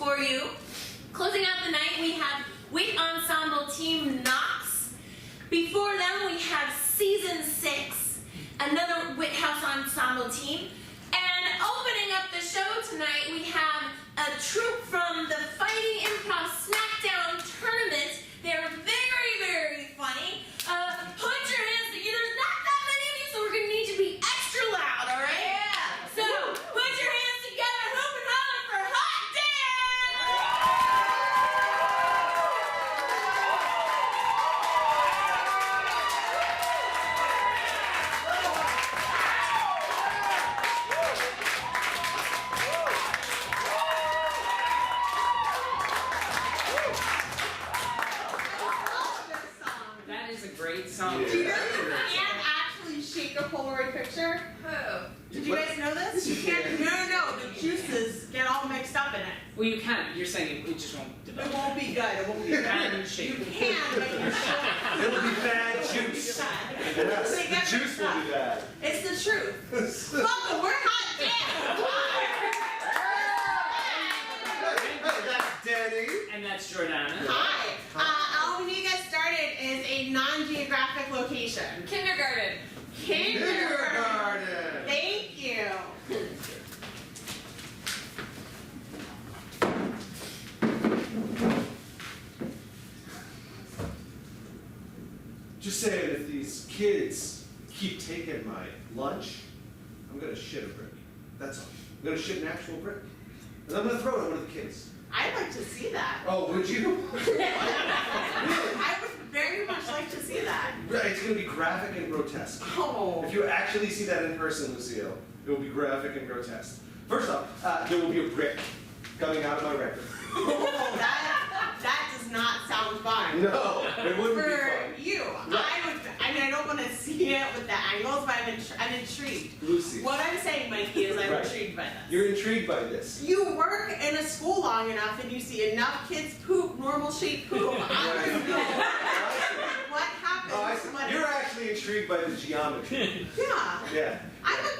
for you. Closing out the night, we have WIT Ensemble Team Nox. Before them, we have SeasonSix, another WIT House Ensemble team. And opening up the show tonight, we have a troupe from the Fighting Improv Smackdown Tournament. They're very, very funny. Put your hands together. There's not that many of you, so we're going to need you to be extra loud, all right? Yeah. So put your hands together, hoop and holler for That is a great song. Do you know you can't actually shake a Polaroid picture? Who? Did you guys know this? You can't. No. The juices get all mixed up in it. Well, you can. You're saying it just won't develop. It won't be good. It won't be good. And shake. You can, but you're sure. It'll be bad juice. They Yes, get the juice mixed will up. be bad. It's the truth. Welcome, we're HotDamn. That's Danny. And that's Jordana. Hi. All we need to get started is a non-geographic location. Kindergarten. Kindergarten. Thank you. Just saying, if these kids keep taking my lunch, I'm gonna shit a brick. That's all. I'm gonna shit an actual brick. And I'm gonna throw it at one of the kids. I'd like to see that. Oh, would you? I would very much like to see that. Right, it's gonna be graphic and grotesque. Oh. If you actually see that in person, Lucille, it will be graphic and grotesque. First off, there will be a brick coming out of my record. Oh, that does not sound fun. No, it wouldn't be For fun. you, I don't want to see it with the angles, but I'm intrigued. Lucy, What I'm saying, Mikey, is I'm Right. intrigued by this. you're intrigued by this. You work in a school long enough and you see enough kids poop normal shaped poop. I want to know what happens. Oh, I see. when You're actually intrigued by the geometry. yeah. Yeah.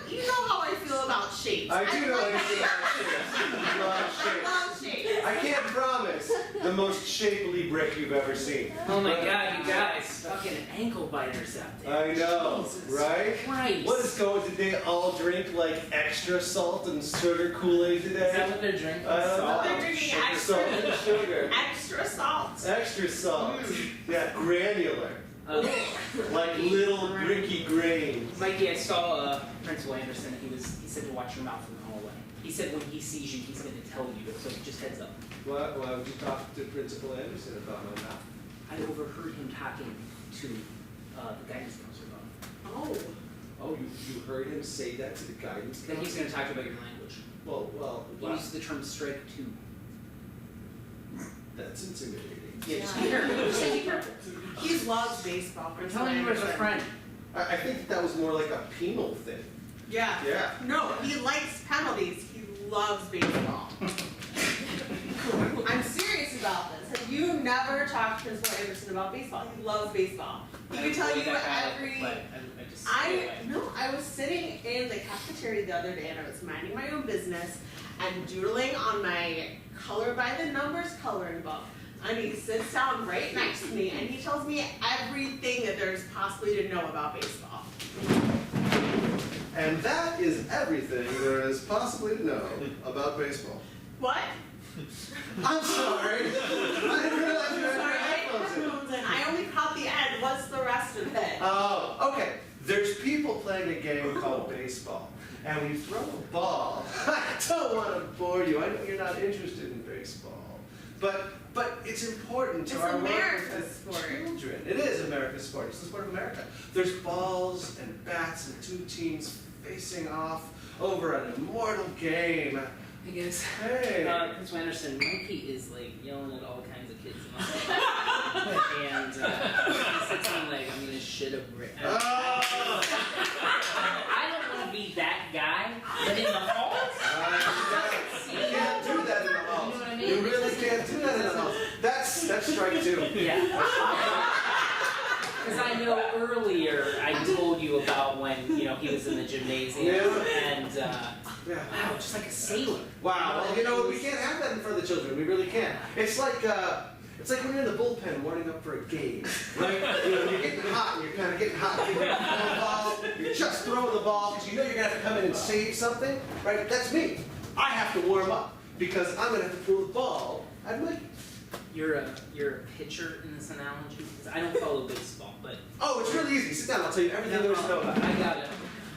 You know how I feel about shapes. I do know like how you feel about shapes. You love I shapes. love shapes. I can't promise the most shapely brick you've ever seen. Oh my God, you guys, fucking ankle biters out there. I know, Jesus right? Christ. What is going? Did they all drink like extra salt and sugar Kool-Aid today? Is that what they're drinking? I don't Salt? know. They're drinking Sugar, extra- salt and sugar. Extra salt. Extra salt. Mm. Yeah, granular. Like little bricky grains. Mikey, I saw Principal Anderson. He said to watch your mouth in the hallway. He said when he sees you, he's going to tell you. So just heads up. Why would you talk to Principal Anderson about my mouth? I overheard him talking to the guidance counselor about it. Oh. Oh, you heard him say that to the guidance That he's counselor? going to talk to you about your language. Well, He used the term strike two. that's intimidating. Yeah, just be careful. Just be careful. He loves baseball. I'm telling you as a friend. I think that was more like a penal thing. Yeah. Yeah. No, he likes penalties. He loves baseball. I'm serious about this. Have you never talked to Principal Anderson about baseball? He loves baseball. He can tell you every. I was sitting in the cafeteria the other day and I was minding my own business and doodling on my color by the numbers coloring book. And he sits down right next to me and he tells me everything that there's possibly to know about baseball. And that is everything there is possibly to know about baseball. What? I'm sorry. I didn't realize you had your Sorry, headphones in. I only caught the end. What's the rest of it? Oh, okay. There's people playing a game called baseball. And when you throw a ball, I don't want to bore you. I know you're not interested in baseball. But it's important to It's our America's work with sport. children. It is America's sport. It's the sport of America. There's balls and bats and two teams facing off over an immortal game. Hey guys. Hey. Principal Anderson, Mikey is like yelling at all kinds of kids. And he said something like, I'm gonna shit a brick. Oh. I don't want to be that guy, but in the halls, You can't do that in the house. You know what I mean? You really can't do that in the house. That's strike two. yeah. Because I know earlier I told you about when he was in the gymnasium, Yeah. and Yeah. Wow, just like a sailor. Wow. Well, you know, we can't have that in front of the children. We really can't. It's like when you're in the bullpen warming up for a game, right? You know, you're getting hot and you're kind of getting hot. You're throwing the ball. You're just throwing the ball because you know you're gonna have to come in and save something, right? That's me. I have to warm up because I'm gonna have to throw the ball at Mikey. You're a pitcher in this analogy? Because I don't follow baseball, but Oh, it's really easy. Sit down. I'll tell you everything there is to know about it.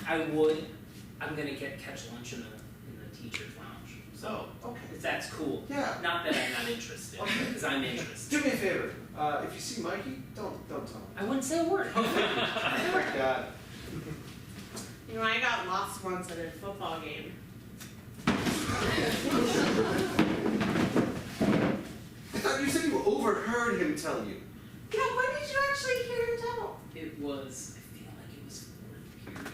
I'm gonna catch lunch in the teacher's lounge. So Oh, okay. if that's cool. Yeah. Not that I'm not interested, Okay. because I'm interested. Do me a favor. If you see Mikey, don't tell him. I wouldn't say a word. Oh my God. You know, I got lost once at a football game. I thought you said you overheard him tell you. Yeah, when did you actually hear him tell? It was, I feel like it was fourth period.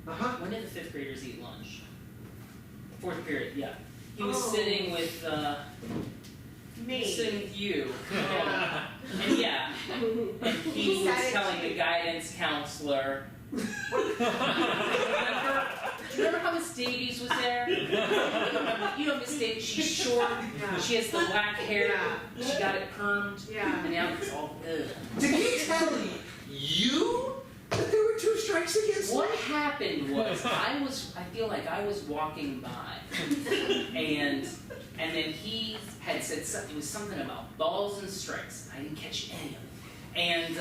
Uh-huh. When did the fifth graders eat lunch? Fourth period, yeah. He was Oh. sitting with, Me. sitting with you. And yeah, and he Said was it telling to the you. guidance counselor. Do you remember how Miss Davies was there? You know Miss Davies, she's short, Yeah. she has the black hair, Yeah. she got it permed, Yeah. and now it's all good. Did he tell you that there were 2 strikes against What him? happened was, I feel like I was walking by, and then he had said something, it was something about balls and strikes. I didn't catch any of it. And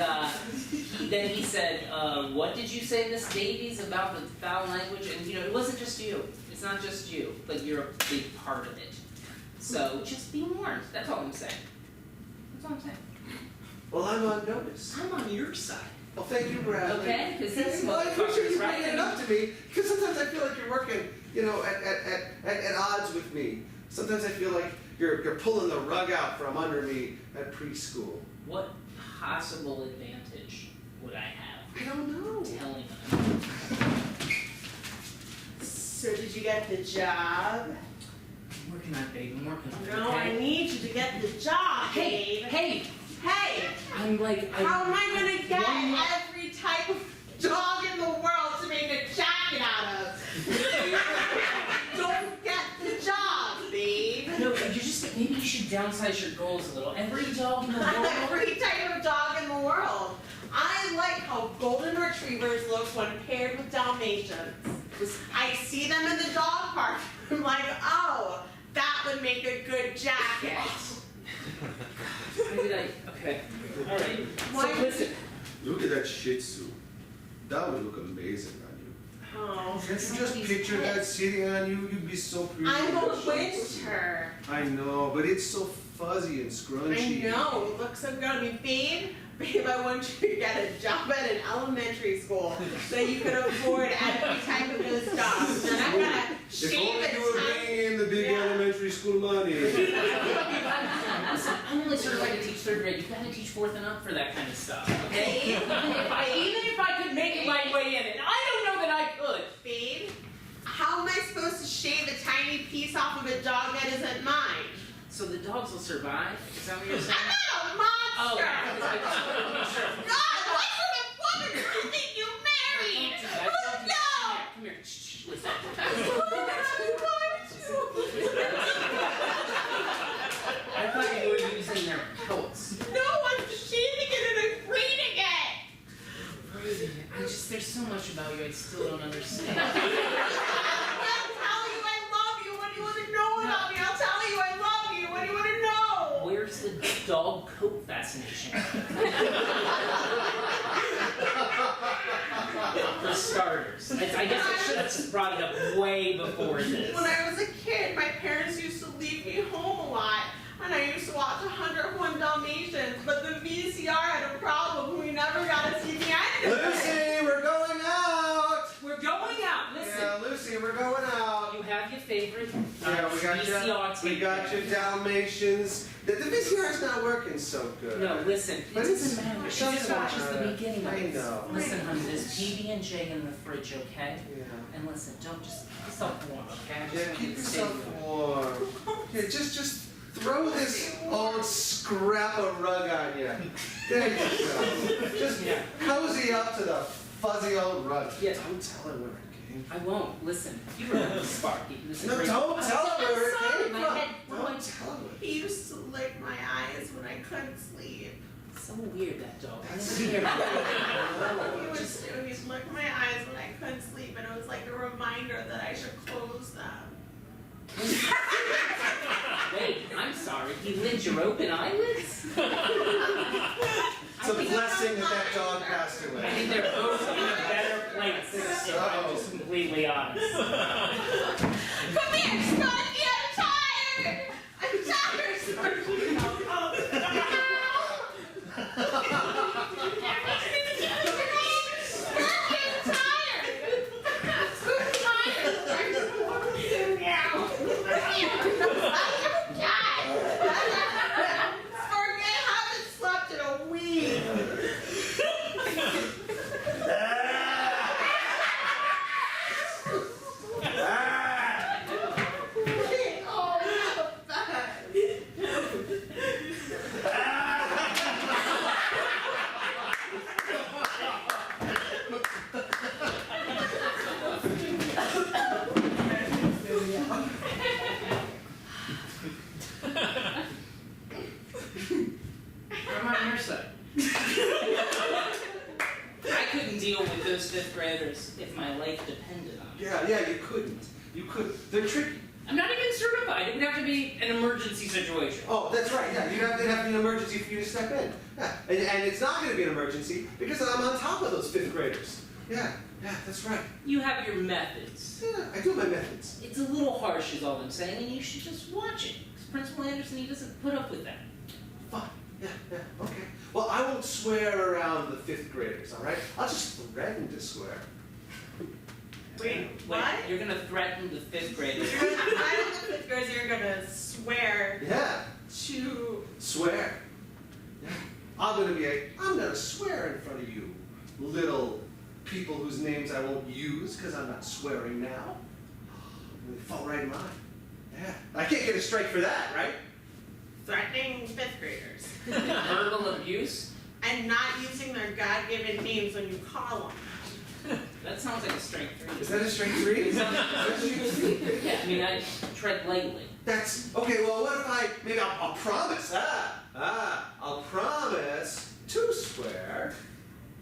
then he said, what did you say, Miss Davies, about the foul language? And you know, it wasn't just you. It's not just you, but you're a big part of it. So just be warned. That's all I'm saying. That's all I'm saying. Well, I'm on notice. I'm on your side. Well, thank you, Bradley. Okay? Because these Well, I appreciate you motherfuckers, right? bringing it up to me, because sometimes I feel like you're working, you know, at odds with me. Sometimes I feel like you're pulling the rug out from under me at preschool. What possible advantage would I have I don't know. telling them? So did you get the job? I'm working on it, babe. I'm working on it. No, okay? I need you to get the job, Hey, babe. hey! Hey, I'm like, how am I gonna get one more- every type of dog in the world to make a jacket out of? Don't get the job, babe. No, you just maybe you should downsize your goals a little. Every dog in the world. Every type of dog in the world. I like how golden retrievers look when paired with Dalmatians. I see them in the dog park. I'm like, oh, that would make a good jacket. How did I? Okay. All right. Why- So listen. Look at that Shih Tzu. That would look amazing on you. Oh, Can't you just picture that sitting on you? You'd be so pretty. I'm with a that Shih Tzu. winter. I know, but it's so fuzzy and scrunchy. I know, it looks so good on me. Babe, I want you to get a job at an elementary school so you can afford every type of those dogs. And I'm gonna If shave only it you were time. bringing in the big Yeah. elementary school money. Listen, I'm only certified to teach third grade. You gotta teach fourth and up for that kind of stuff, okay? Babe, Even if I could make it my way in, and I don't know that I could. babe, how am I supposed to shave a tiny piece off of a dog that isn't mine? So the dogs will survive? Is that what you're I'm saying? not a monster! Oh, okay. I just wanted to make sure. God, what sort of woman do you think you married? Don't do that. Oh, Don't do no! that. Come here. Shh, shh, listen. I thought you were using their pelts. No, I'm shaving it and I'm braiding it! There's so much about you I still don't understand. I'll tell you I love you. What do you want to know about me? I'll tell you I love you. What do you want to know? Where's the dog coat fascination? For starters. I guess I should have brought it up way before this. When I was a kid, my parents used to leave me home a lot. And I used to watch 101 Dalmatians, but the VCR had a problem. We never got to see the end of it. Lucy, we're going out! We're going out. Listen. Yeah, Lucy, we're going out. You have your favorite Yeah, we got VCR tape. we got your Dalmatians. The VCR's not working so good. No, listen. But It doesn't it's- matter. She it just doesn't watches the matter. beginning of I it. know. Listen, honey, there's PB&J in the fridge, okay? Yeah. And listen, don't just keep yourself warm, okay? Yeah, keep Stay yourself warm. Yeah, just throw this old scrap of rug on you. There you go. Just Yeah. cozy up to the fuzzy old rug. Yeah. Don't tell her we're a game. game. I won't. Listen, you remember Sparky. He was a No, great- don't tell him where it sorry, came my from. head- Don't tell him. He used to lick my eyes when I couldn't sleep. So weird, that dog. I That's- never hear about it. He'd lick my eyes when I couldn't sleep, and it was like a reminder that I should close them. Wait, I'm sorry. He licked your open eyelids? It's a blessing that dog passed I away. think they're both in a better place, if I'm just completely honest. Come here, Sparky, I'm tired! I'm tired, Sparky! I'm on your side. I couldn't deal with those fifth graders if my life depended on it. Yeah, you couldn't. You couldn't. They're tricky. I'm not even certified. It would have to be an emergency situation. Oh, that's right, yeah, it'd have to be an emergency for you to step in. Yeah, and it's not gonna be an emergency because I'm on top of those fifth graders. Yeah, that's right. You have your methods. Yeah, I do my methods. It's a little harsh is all I'm saying, and you should just watch it. 'Cause Principal Anderson, he doesn't put up with that. Fine, yeah, okay. Well, I won't swear around the fifth graders, all right? I'll just threaten to swear. Wait, Wait, what? you're gonna threaten the fifth graders. You're gonna, I don't think fifth graders, you're gonna swear Yeah, to. swear. Yeah. I'm gonna swear in front of you, little people whose names I won't use because I'm not swearing now. It fell right in line. Yeah, I can't get a strike for that, right? Threatening fifth graders. Verbal abuse? And not using their God-given names when you call them. That sounds like a strength three. Is that a strike three? Is that a strike three? Yeah, I mean, I tread lightly. That's, okay, well, what if maybe I'll promise, I'll promise to swear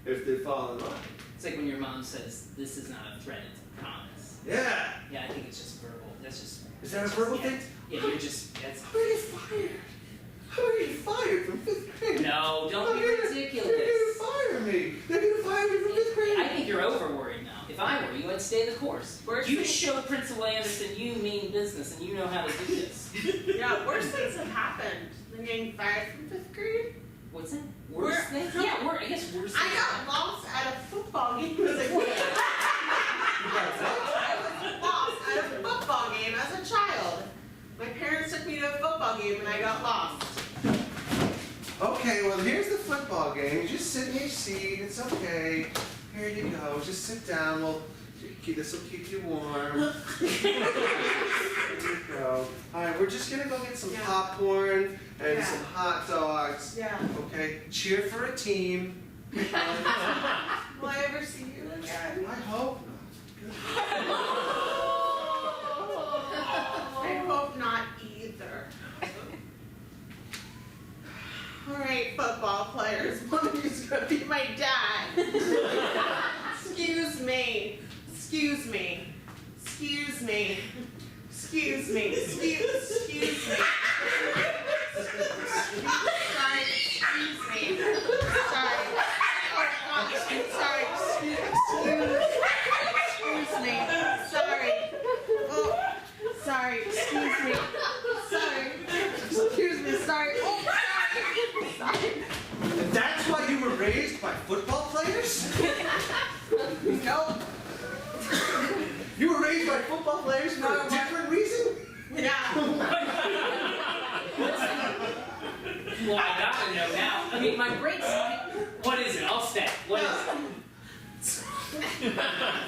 if they fall in line. It's like when your mom says, this is not a threat, it's a promise. Yeah. Yeah, I think it's just verbal. That's just. Is that a verbal thing? Yeah, you're just, that's. How are you fired? How are you fired from fifth grade? No, don't be They're ridiculous. gonna fire me. They're gonna fire me from fifth grade. I think you're over worried now. If I were you, I'd stay the course. You show Principal Anderson you mean business and you know how to do this. Yeah, worse things have happened than getting fired from fifth grade. What's that? Worse things? Yeah, I guess worse things. I got lost at a football game as a kid. You got what? I was lost at a football game as a child. My parents took me to a football game and I got lost. Okay, well, here's the football game. You just sit in your seat. It's okay. Here you go. Just sit down. This will keep you warm. Here you go. All right, we're just gonna go get some popcorn and some hot dogs. Yeah. Okay, cheer for a team. Will I ever see you again? I hope not. I hope not either. Alright, football players, one of you's gonna be my dad. Excuse me. Excuse me. Excuse me. Excuse me. Excuse me. Sorry, excuse me. Sorry. Oh gosh, I'm sorry. Excuse me. Sorry. Oh, sorry. Excuse me. Sorry. Excuse me. Sorry. Oh, sorry. And that's why you were raised by football players? Nope. You were raised by football players for a different reason? Yeah. Well, I gotta know now. I mean, my brain's like, what is it? I'll stay. What is it? So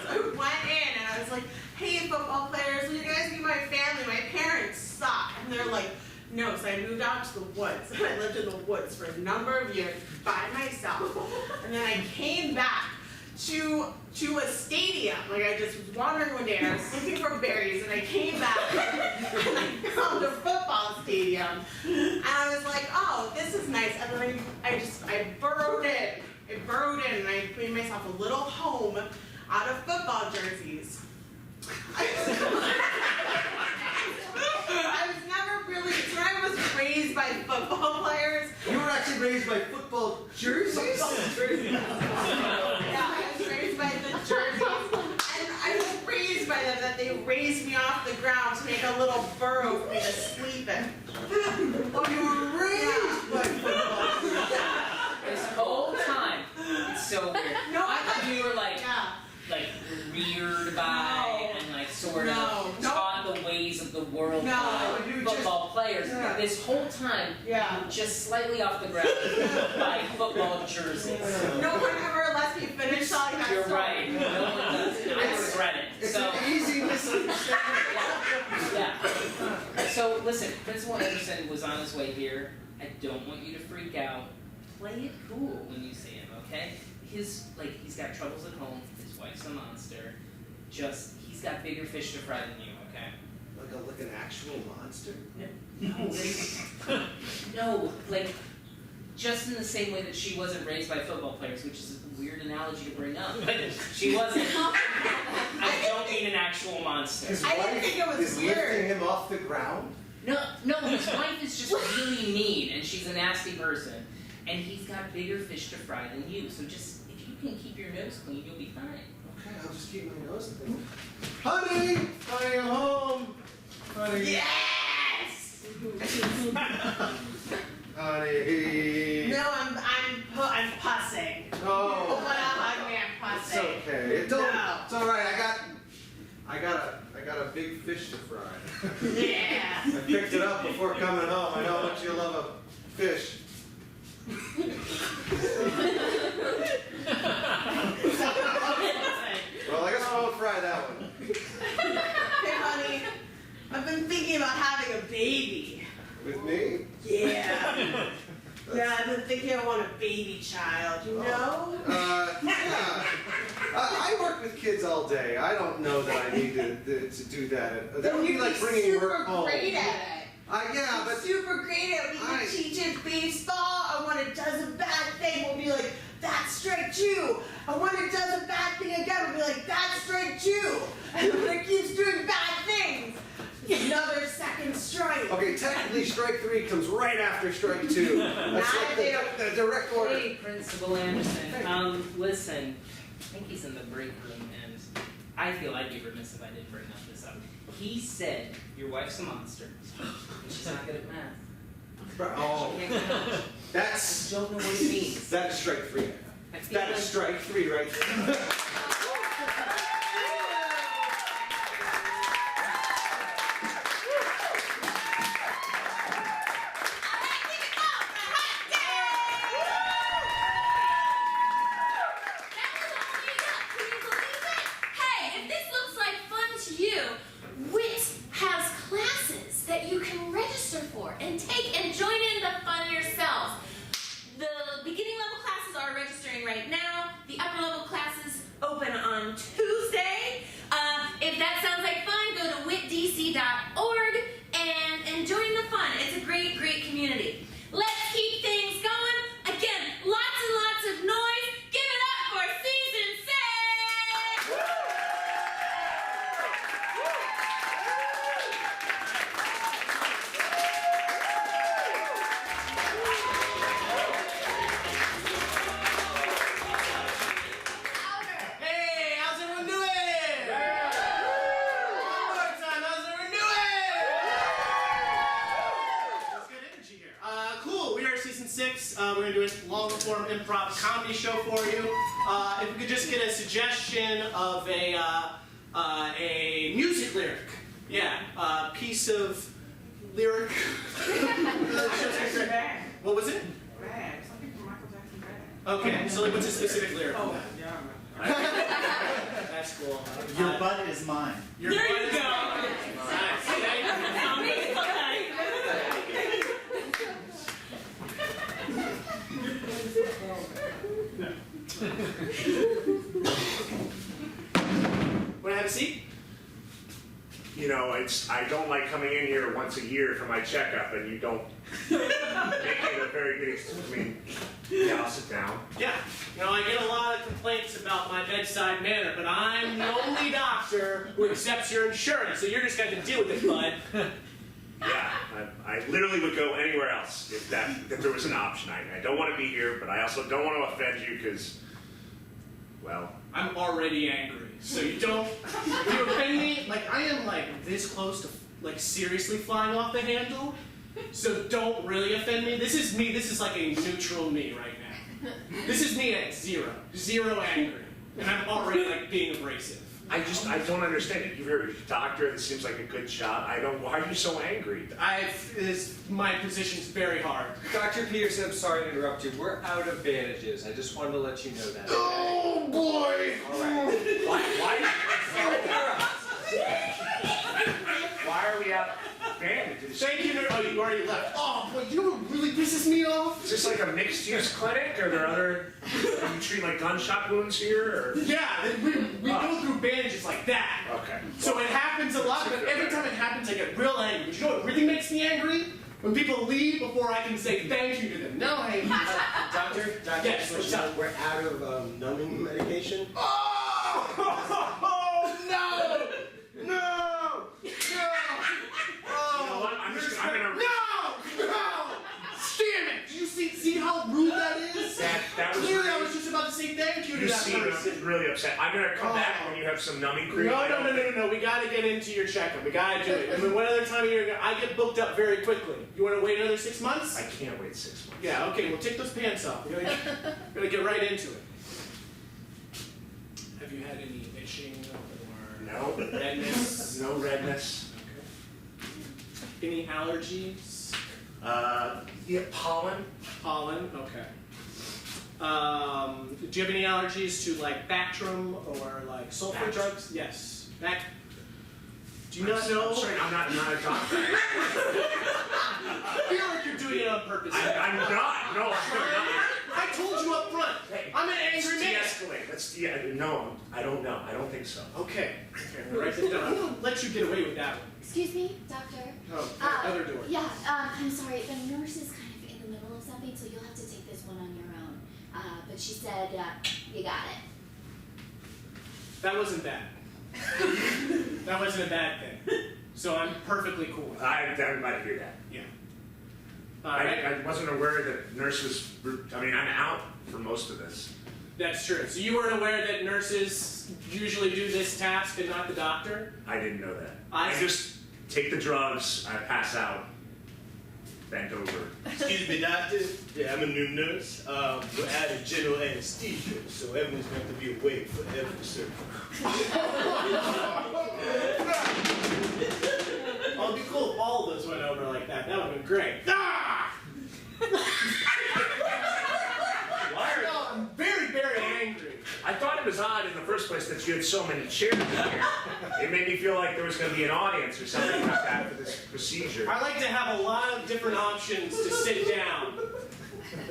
I went in and I was like, hey, football players, will you guys be my family? My parents suck. And they're like, no. So I moved out to the woods. And I lived in the woods for a number of years by myself. And then I came back to a stadium. Like I just was wandering one day and I was looking for berries and I came back and I found a football stadium. And I was like, oh, this is nice. And then I burrowed in. I burrowed in and I made myself a little home out of football jerseys. I was never really, so I was raised by football players. You were actually raised by football jerseys? Yeah, I was raised by the jerseys. And I was raised by them, that they raised me off the ground to make a little burrow for me to sleep in. Oh, you were raised by football jerseys. This whole time, it's so weird. No, I thought you were like yeah. reared by and like sort of No. taught the ways of the world No, by you football players. Yeah. This whole time, Yeah. you were just slightly off the ground by football jerseys. No one ever lets me finish telling that You're story. right. No one does. And I regret it. It's So an easy misunderstanding. yeah. So listen, Principal Anderson was on his way here. I don't want you to freak out. Play it cool when you see him, okay? He's got troubles at home. His wife's a monster. He's got bigger fish to fry than you, okay? Like an actual monster? No, like, just in the same way that she wasn't raised by football players, which is a weird analogy to bring up, but she wasn't. I don't mean an actual monster. His I didn't wife think it was is weird. lifting him off the ground? No, his wife is just really mean, and she's a nasty person, and he's got bigger fish to fry than you, so just, if you can keep your nose clean, you'll be fine. Okay, I'll just keep my nose clean. Honey! Honey, I'm home! Honey! Yes! Honey! No, I'm pussing. Oh. You wanna hug me? I'm It's pussing. okay. It's alright. I got a big fish to fry. Yeah. I picked it up before coming home. I know how much you love a fish. Well, I guess I won't fry that one. Hey, honey, I've been thinking about having a baby. With me? Yeah. Yeah, I've been thinking I want a baby child, you know? Yeah. I work with kids all day. I don't know that I need to do that. That would be like bringing work home. Super great at it. Yeah, but Super great at it. We can teach it baseball, and when it does a bad thing, we'll be like, that's strike two. And when it does a bad thing again, we'll be like, that's strike two. And when it keeps doing bad things, another second strike. okay, technically strike three comes right after strike two. That's like the direct order. Hey, Principal Anderson, listen, I think he's in the break room, and I feel I'd be remiss if I didn't bring this up. He said your wife's a monster, and she's not good at math. Oh, She can't count. I that's don't know what it means. that is strike three. I feel That is like strike three right there. Hey, if this looks like fun to you, WIT has classes that you can register for and take and join in the fun yourself. The beginning level classes are registering right now. The upper level classes open on Tuesday. If that sounds like fun, go to witdc.org and join the fun. It's a great, great community. Let's keep things going. Again, lots and lots of noise. Give it up for Season 6! Hey, how's everyone doing? One more time, how's everyone doing? That's good energy here. Cool, we are Season 6. We're going to do a long-form improv comedy show for you. If we could just get a suggestion of a music lyric. Yeah, a piece of lyric. What was it? Rag. Something from Michael Jackson Rag. Okay, so like, what's a specific lyric? Oh, yeah. That's cool. Your butt is mine. Your There butt you is go. mine. Nice. Want to have a seat? You know, I don't like coming in here once a year for my checkup, and you don't make it a very good excuse. I mean, yeah, I'll sit down. Yeah. You know, I get a lot of complaints about my bedside manner, but I'm the only doctor who accepts your insurance, so you're just going to deal with it, bud. Yeah, I literally would go anywhere else if there was an option. I don't want to be here, but I also don't want to offend you because, well, I'm already angry, so you don't. If you offend me, like I am like this close to like seriously flying off the handle. So don't really offend me. This is me. This is like a neutral me right now. This is me at zero angry, and I'm already like being abrasive. I don't understand it. You're a doctor. This seems like a good job. Why are you so angry? My position's very hard. Dr. Peterson, I'm sorry to interrupt you. We're out of bandages. I just wanted to let you know that. Oh boy! All right. Why are we out of bandages? Thank you. Oh, you already left. Oh boy, you know what really pisses me off? Is this like a mixed-use clinic? Are there other? Do you treat like gunshot wounds here? Or? Yeah, we go through bandages like that. Okay. So it happens a lot, but every time it happens, I get real angry. But you know what really makes me angry? When people leave before I can say thank you to them. No, hey. Doctor, Yes, what's up? we're out of numbing medication. Oh no! No! No! Oh, You know what? I'm gonna. No! Damn it! Did you see how rude that is? That was Clearly, I really, was just about to say thank you to you that seem person. really upset. I'm gonna come back when you have some numbing cream. No. We gotta get into your checkup. We gotta do it. I mean, one other time of year, I get booked up very quickly. You want to wait another 6 months? I can't wait 6 months. Yeah. Okay. Well, take those pants off. We're gonna get right into it. Have you had any itching or No. redness? No redness. Okay. Any allergies? Yeah, pollen. Pollen. Okay. Do you have any allergies to like Bactrim or like sulfur Bactrim? drugs? Yes. Do you not know? I'm sorry, I'm not a doctor. I feel like you're doing it on purpose. I'm not. No, I'm not. I told you up front. Hey, I'm an angry man. de-escalate. No, I don't know. I don't think so. Okay. I'm gonna write this down. I'm gonna let you get away with that one. Excuse me, doctor. Oh, other door. Yeah, I'm sorry. The nurse is kind of in the middle of something, so you'll have to take this one on your own. But she said you got it. That wasn't bad. That wasn't a bad thing. So I'm perfectly cool with it. I'm glad to hear that. Yeah. All right. I wasn't aware that nurses. I'm out for most of this. That's true. So you weren't aware that nurses usually do this task and not the doctor? I didn't know that. I I just take the drugs. I pass out. Bent over. Excuse me, doctor. Yeah, I'm a new nurse. We're out of general anesthesia, so everyone's going to be awake for every surgery. Oh, it'd be cool if all of those went over like that. That would have been great. Ah! No, I'm very, very angry. I thought it was odd in the first place that you had so many chairs in here. It made me feel like there was going to be an audience or something like that for this procedure. I like to have a lot of different options to sit down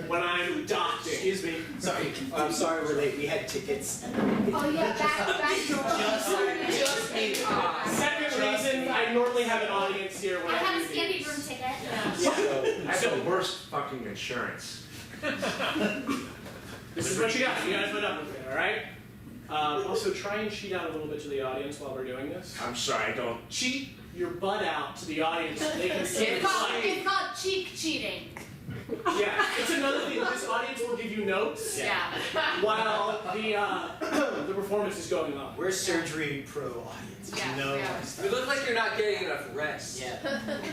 when I'm doctoring. Excuse me. Sorry. I'm sorry we're late. We had tickets. Oh yeah, back door. Just me. Second reason, I normally have an audience here when I have a do standing these. room ticket. I have the worst fucking insurance. This is what you got. You guys put up with it, all right? Also, try and cheat out a little bit to the audience while we're doing this. I'm sorry, I don't. Cheat your butt out to the audience so they can see It's the called, slide. it's called cheek cheating. Yeah, it's another thing. This audience will give you notes Yeah. while the performance is going on. We're surgery pro audience. Yeah, You know. yeah. You look like you're not getting enough rest. Yeah.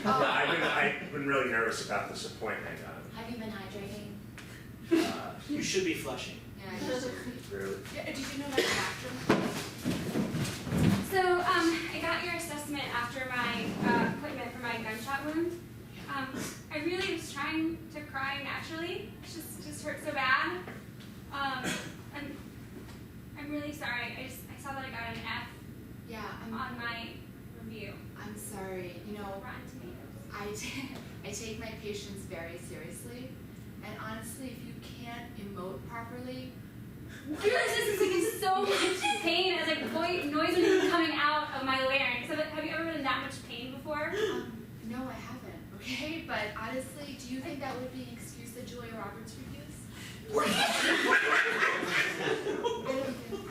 I've been really nervous about this appointment. Have you been hydrating? You should be flushing. Yeah. Really. Did you know that bathroom? So, I got your assessment after my appointment for my gunshot wound. I really was trying to cry naturally. It just hurt so bad. I'm really sorry. I saw that I got an F Yeah, on my review. I'm sorry. You know, Rotten Tomatoes. I take my patients very seriously, and honestly, if you can't emote properly, realized this is like in so much pain as like noise was coming out of my larynx. Have you ever been in that much pain before? No, I haven't, okay? But honestly, do you think that would be an excuse that Julia Roberts would use?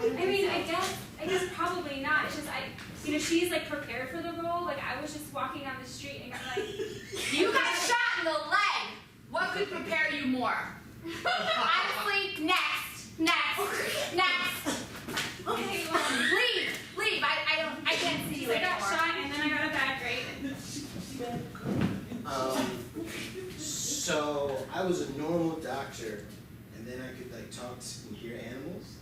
I mean, I guess probably not. It's just she's like prepared for the role. Like I was just walking down the street and got like, You got shot in the leg! What could prepare you more? Honestly, next. okay, well, Leave. I can't see you I got anymore. shot and then I got a bad grade. So I was a normal doctor, and then I could like talk and hear animals,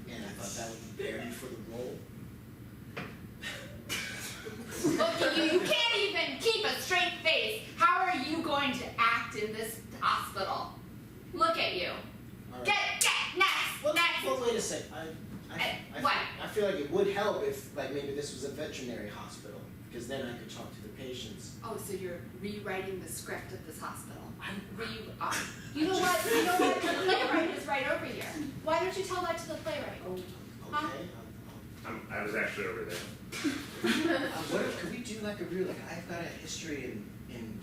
and I thought that would prepare me for the role. Look at you, you can't even keep a straight face. How are you going to act in this hospital? Look at you. All right. Get next. Well, wait a second. What? I feel like it would help if like maybe this was a veterinary hospital, because then I could talk to the patients. Oh, so you're rewriting the script of this hospital. You know what? The playwright is right over here. Why don't you tell that to the playwright? Oh, okay. Huh? I was actually over there. What if, could we do like a real, like I've got a history in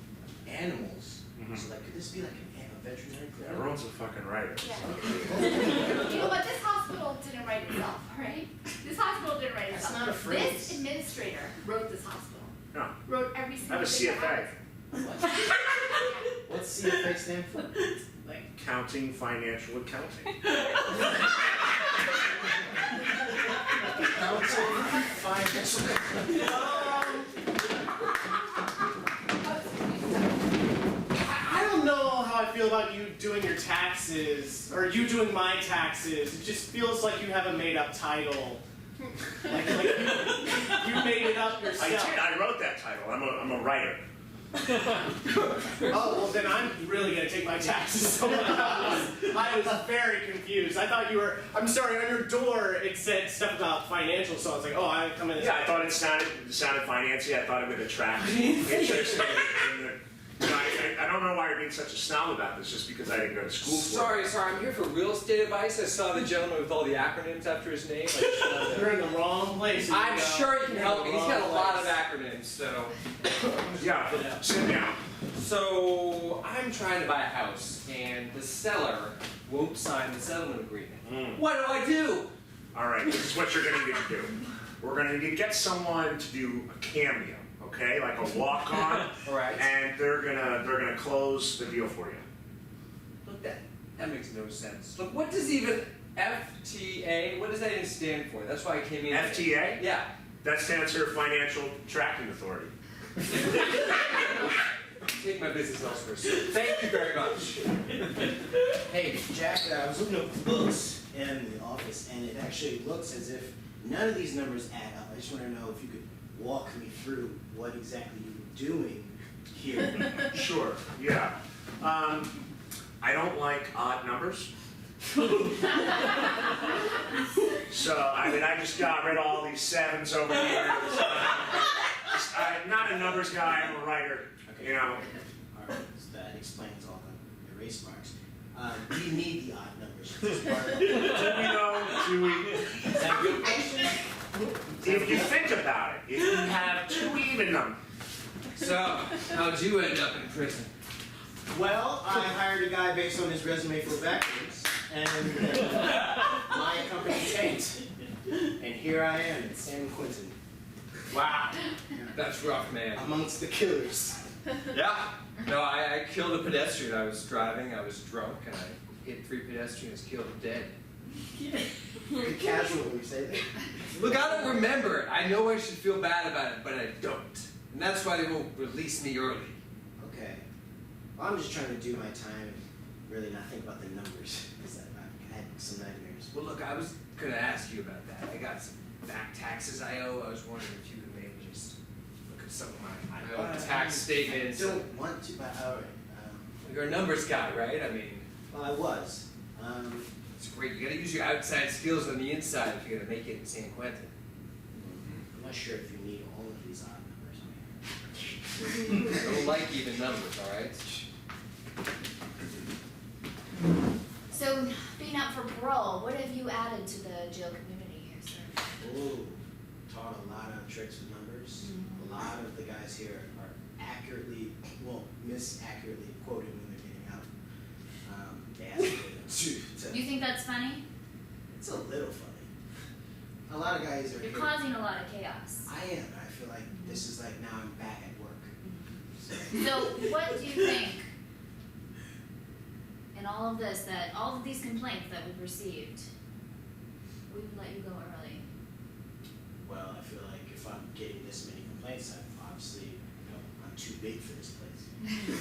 animals, so like could this be like a veterinary clinic? Everyone's a fucking writer. Yeah. You know what? This hospital didn't write itself, right? This hospital didn't write itself. That's not a phrase. This administrator wrote this hospital. No. Wrote every I single have a thing CFA. What's CFA stand for? Like counting, financial accounting. I don't know how I feel about you doing your taxes, or you doing my taxes. It just feels like you have a made-up title. Like you made it up yourself. I did. I wrote that title. I'm a writer. Oh, well then I'm really gonna take my taxes somewhere else. I was very confused. I thought you were, I'm sorry, on your door it said stuff about financial, so I was like, oh, I come in this. Yeah, I thought it sounded financy. I thought it would attract interest in the. I don't know why you're being such a snob about this, just because I didn't go to school for it. Sorry, I'm here for real estate advice. I saw the gentleman with all the acronyms after his name. You're in the wrong place. I'm sure he can help me. He's got a lot of acronyms, so. Yeah, sit down. So, I'm trying to buy a house, and the seller won't sign the settlement agreement. What do I do? All right, this is what you're going to need to do. We're going to need to get someone to do a cameo, okay, like a walk-on, All right. and they're gonna close the deal for you. Look, that makes no sense. Look, what does even FTA, what does that even stand for? That's why I came in. FTA? Yeah. That stands for Financial Tracking Authority. Take my business elsewhere, sir. Thank you very much. Hey, Jack, I was looking up the books in the office, and it actually looks as if none of these numbers add up. I just want to know if you could walk me through what exactly you were doing here. Sure, yeah. I don't like odd numbers. So, I just got rid of all these sevens over here. I'm not a numbers guy, I'm a writer, Okay. you know. All right, so that explains all the erase marks. We need the odd numbers. Do we? Is that a good question? If you think about it, if you have two even numbers. So, how'd you end up in prison? Well, I hired a guy based on his resume for backwards, and my company tanked. And here I am in San Quentin. Wow, that's rough, man. Amongst the killers. Yeah. No, I killed a pedestrian. I was driving, I was drunk, and I hit 3 pedestrians, killed them dead. Very casual when you say that. Look, I don't remember it. I know I should feel bad about it, but I don't. And that's why they won't release me early. Okay. Well, I'm just trying to do my time and really not think about the numbers, because I had some nightmares. Well, look, I was going to ask you about that. I got some back taxes I owe. I was wondering if you could maybe just look at some of my old tax statements. I don't want to, but all right. You're a numbers guy, right? I mean, Well, I was. it's great. You got to use your outside skills on the inside if you're going to make it in San Quentin. I'm not sure if you need all of these odd numbers. I don't like even numbers, all right? So So, being up for parole, what have you added to the jail community here, sir? Ooh, taught a lot of tricks with numbers. A lot of the guys here are misaccurately quoted when they're getting out. They ask me to. You think that's funny? It's a little funny. A lot of guys are You're here. causing a lot of chaos. I am. I feel like this is like now I'm back at work. So, what do you think in all of this, that all of these complaints that we've received, we would let you go early? Well, I feel like if I'm getting this many complaints, I'm obviously, I'm too big for this place.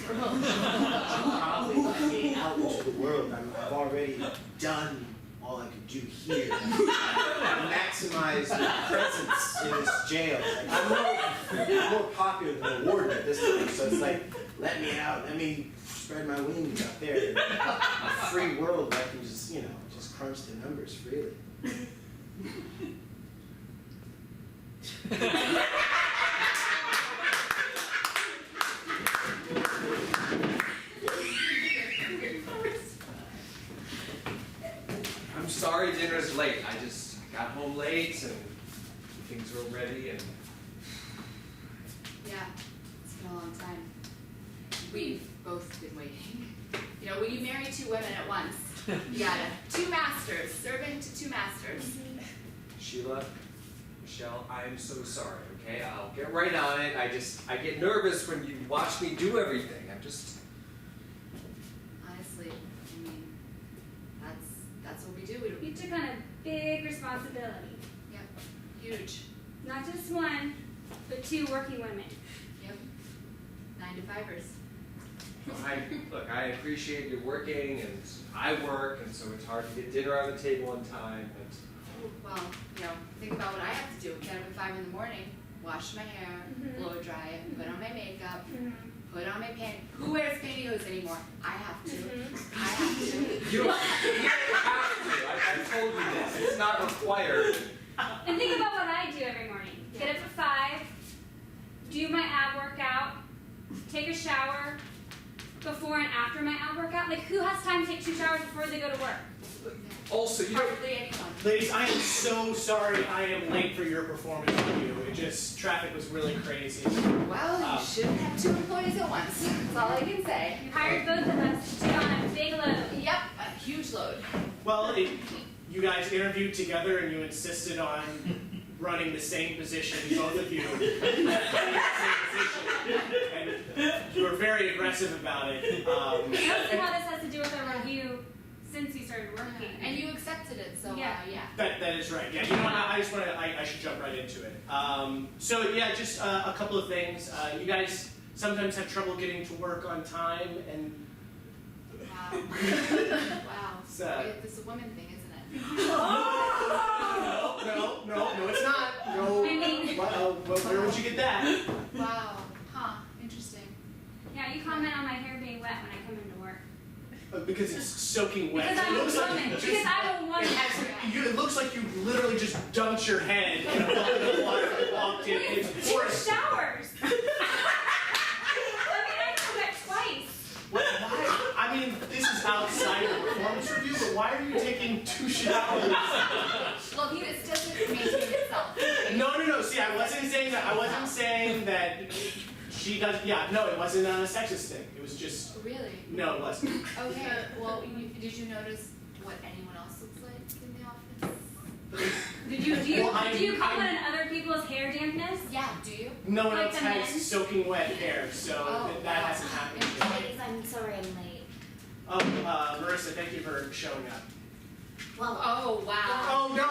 Probably let me out into the world. I've already done all I could do here. Maximize the presence in this jail. Like, I'm more popular than the warden at this point, so it's like, let me out, let me spread my wings out there. In a free world where I can just, just crunch the numbers freely. I'm sorry dinner's late. I just got home late and things were ready and Yeah, it's been a long time. We've both been waiting. When you marry two women at once, you gotta two masters, servant to two masters. Sheila, Michelle, I'm so sorry, okay? I'll get right on it. I get nervous when you watch me do everything. Honestly, that's what we do. You took on a big responsibility. Yep, huge. Not just one, but two working women. Yep, 9 to 5ers. I appreciate you working and I work, and so it's hard to get dinner on the table on time, but Well, think about what I have to do. Get up at 5 in the morning, wash my hair, blow dry it, put on my makeup, put on my pants. Who wears pantyhose anymore? I have to. I have to. you don't have to. I've told you this. It's not required. And think about what I do every morning. Get up at 5, do my ab workout, take a shower, before and after my ab workout. Like, who has time to take 2 showers before they go to work? Also, you don't... Hardly anyone. Ladies, I am so sorry I am late for your performance review. Traffic was really crazy. Well, you shouldn't have 2 employees at once. That's all I can say. You hired both of us to take on a big load. Yep, a huge load. Well, you guys interviewed together and you insisted on running the same position, both of you. And you were very aggressive about it. I don't see how this has to do with our review since we started working. And you accepted it, so Yeah. That is right. Yeah, I should jump right into it. Just a couple of things. You guys sometimes have trouble getting to work on time, and Wow. Wow. So- This is a woman thing, isn't it? no, it's not. No. I mean- Where would you get that? Wow. Huh. Interesting. Yeah, you comment on my hair being wet when I come into work. Because it's soaking wet. Because I'm It a looks like woman. you just- Because I'm a woman. It looks like you literally just dumped your head in a bucket of water and walked in. It's It's 2 horrible. showers. I come back twice. I mean, this is outside of performance review, but why are you taking 2 showers? Well, this doesn't maintain itself. No. See, I wasn't saying that. I wasn't saying that she does. Yeah, no, it wasn't a sexist thing. It was just. Really? No, it wasn't. Okay. Well, did you notice what anyone else looks like in the office? Do you comment on other people's hair dampness? Yeah. Do you? No one Like else the has men? soaking wet hair, so that hasn't happened yet. Ladies, I'm sorry I'm late. Oh, Marissa, thank you for showing up. Well, Oh wow. Oh no,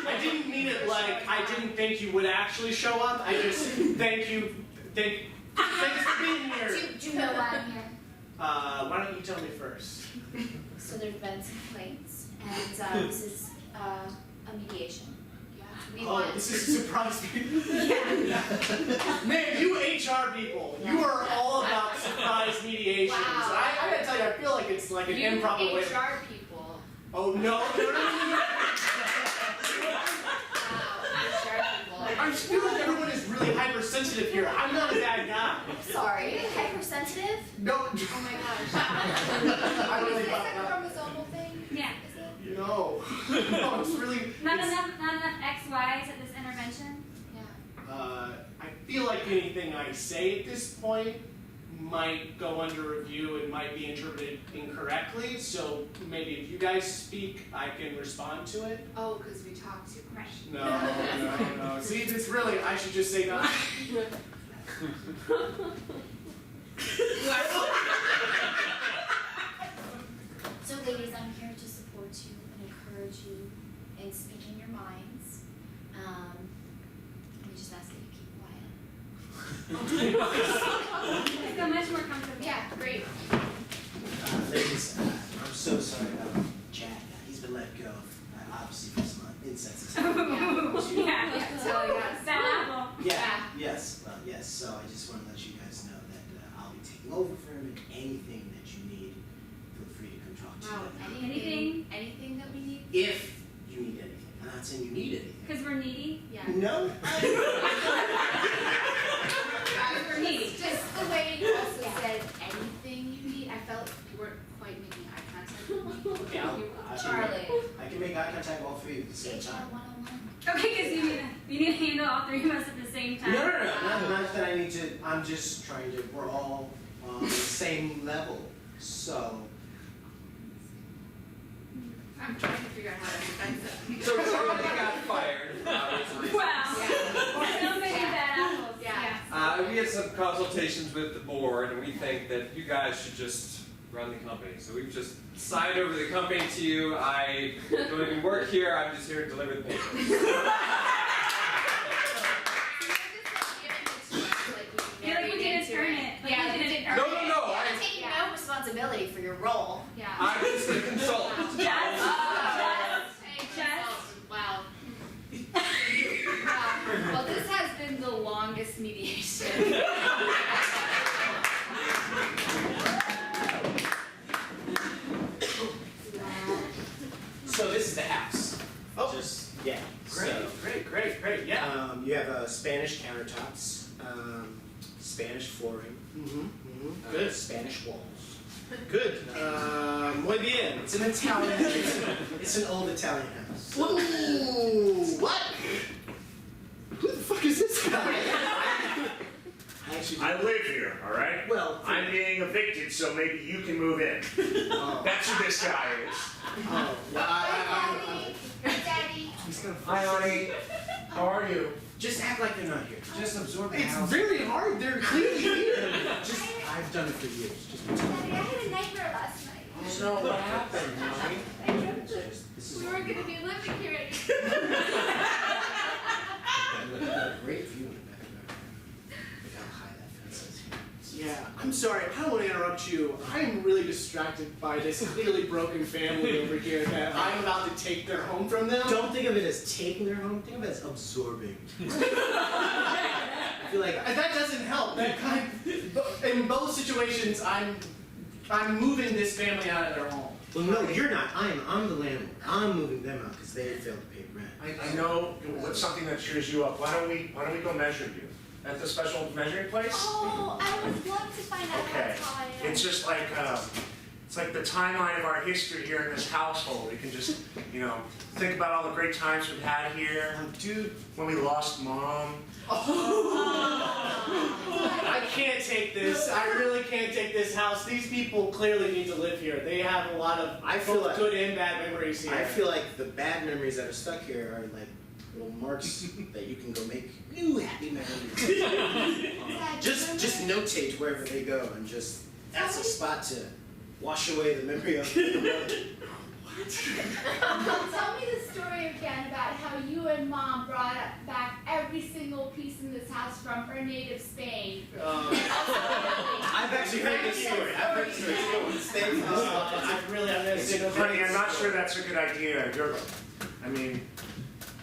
I didn't mean it like I didn't think you would actually show up. I just thank you. Thanks for being here. do you know why I'm here? Why don't you tell me first? So there's been some complaints, and this is a mediation. We Oh, want. this is a surprise. Man, you HR people, you are all about surprise mediations. Wow. I gotta tell you, I feel like it's like an improper way. HR people. Oh no. Wow. HR people. I feel like everyone is really hypersensitive here. I'm not a bad guy. Sorry, hypersensitive sensitive? No. Oh my gosh. I don't Is think this about a that. chromosomal thing? Yeah. Is it? No. No, it's really. Not it's- enough XYs at this intervention? I feel like anything I say at this point might go under review and might be interpreted incorrectly, so maybe if you guys speak, I can respond to it. Oh, because we talk too much. No. See, it's really, I should just say no. So ladies, I'm here to support you and encourage you in speaking your minds. We just ask that you keep quiet. I feel much more comfortable. Yeah, great. Ladies, I'm so sorry about Jack. He's been let go. Obviously for some insensitivity. Yeah. Totally got Bad apple. Yes. So I just want to let you guys know that I'll be taking over for him, and anything that you need, feel free to come talk to Wow, me. anything that we need? If you need anything. I'm not saying you need anything. Because we're needy? Yeah. No. We're needy. It's just the way you also said anything you need. I felt you weren't quite making eye contact with me. Okay, Charlie. I can make eye contact all three at the same HR time. 101. Okay, because you need to handle all three of us at the same time. No. Not that I need to. I'm just trying to. We're all on the same level. So. I'm trying to figure out how to defend it. So Charlie got fired. Wow. Still making bad apples. Yeah. We had some consultations with the board, and we think that you guys should just run the company. So we've just signed over the company to you. I don't even work here. I'm just here to deliver the papers. So you're just like Feel like we didn't turn it. Like Yeah, we didn't No. You're taking no responsibility for your role. Yeah. I'm just a consultant. Just. Wow. Well, this has been the longest mediation. So this is the house. Oh. Just yeah. Great, So, great, yeah. you have Spanish countertops, Spanish flooring, Good. Spanish walls. Good. Muy bien. It's an Italian. it's an old Italian house. Ooh, what? Who the fuck is this guy? I actually. I live here, all right? Well, I'm being evicted, so maybe you can move in. Oh, That's who this guy is. oh, well, Hi, Daddy. he's gonna. Hi, honey. How are you? Just act like they're not here. Just absorb the It's house. really hard. They're clearly here. Just, I've done it for years. Just Daddy, I had a nightmare last night. So what happened, honey? this is We were going to be living here. great view in the backyard. Look how high that fence is. Yeah, I'm sorry. I don't want to interrupt you. I'm really distracted by this clearly broken family over here that I'm about to take their home from them. Don't think of it as taking their home. Think of it as absorbing. I feel like That doesn't help. That kind in both situations, I'm moving this family out of their home. well, no, you're not. I'm the landlord. I'm moving them out because they failed to pay rent. I know what's something that cheers you up. Why don't we go measure you at the special measuring place? Oh, I would love to find out Okay. how tall I am. It's just like it's like the timeline of our history here in this household. We can just think about all the great times we've had here. Dude, When we lost mom. I can't take this. I really can't take this house. These people clearly need to live here. They have a lot of I feel both like- good and bad memories here. I feel like the bad memories that are stuck here are like little marks that you can go make new happy memories. Just notate wherever they go, and just that's a spot to wash away the memory of the road. Tell me the story again about how you and Mom brought back every single piece in this house from her native Spain. I've actually heard this story. I've heard this story. I really have to say no Honey, I'm not thanks. sure that's a good idea.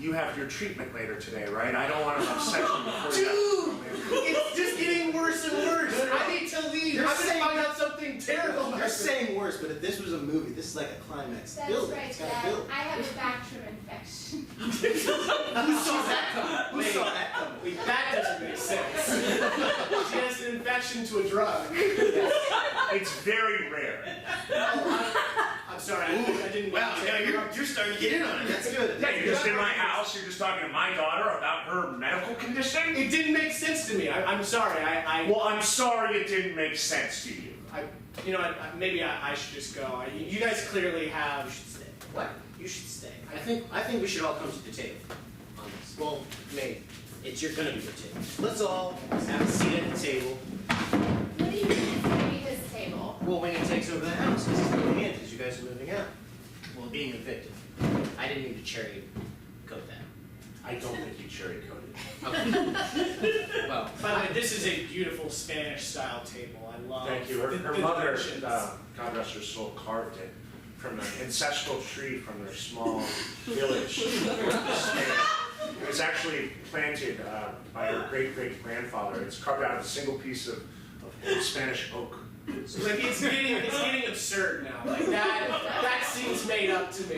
you have your treatment later today, right? I don't want to upset you before you Dude, it's just getting worse and worse. I need to leave. You're I'm gonna saying- find out something terrible. You're saying worse, but if this was a movie, this is like a climax. That's Build it. right, It's got to Dad. build. I have a bathroom infection. Who saw that coming? Who saw that coming? Wait, that doesn't make sense. She has an infection to a drug. It's very rare. I'm sorry, I didn't. Wow, now you're starting to get in on it. That's good. Yeah, you're just in my house, you're just talking to my daughter about her medical condition? It didn't make sense to me. I'm sorry. Well, I'm sorry it didn't make sense to you. You know, maybe I should just go. You guys clearly have. You should stay. What? You should stay. I think we should all come to the table on this. Well, maybe. You're gonna be the table. Let's all have a seat at the table. What do you mean it's gonna be his table? Well, when he takes over the house, because he's moving in, because you guys are moving out. Well, being evicted. I didn't mean to cherry coat that. I don't think you cherry coated. Okay. Well, By the way, this is a beautiful Spanish-style table. I love. Thank you. Her the mother, dimensions. God rest her soul, carved it from an ancestral tree from their small village. It was actually planted by her great-great-grandfather. It's carved out of a single piece of Spanish oak. Like it's getting absurd now. Like that seems made up to me.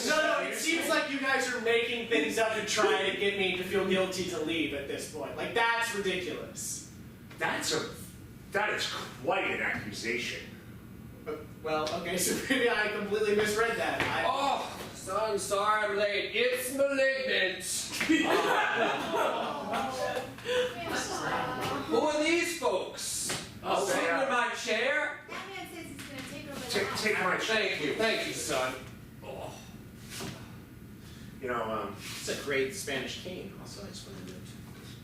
No, it seems like you guys are making things up to try to get me to feel guilty to leave at this point. Like that's ridiculous. That is quite an accusation. Well, okay, so maybe I completely misread that. Oh, so I'm sorry I'm late. It's malignant. Who are these folks? Oh, Sitting they, in my chair? That man says he's gonna take over the house. Take my chair. Thank you, son. Oh. You know, it's a great Spanish cane, also, I just wanted to.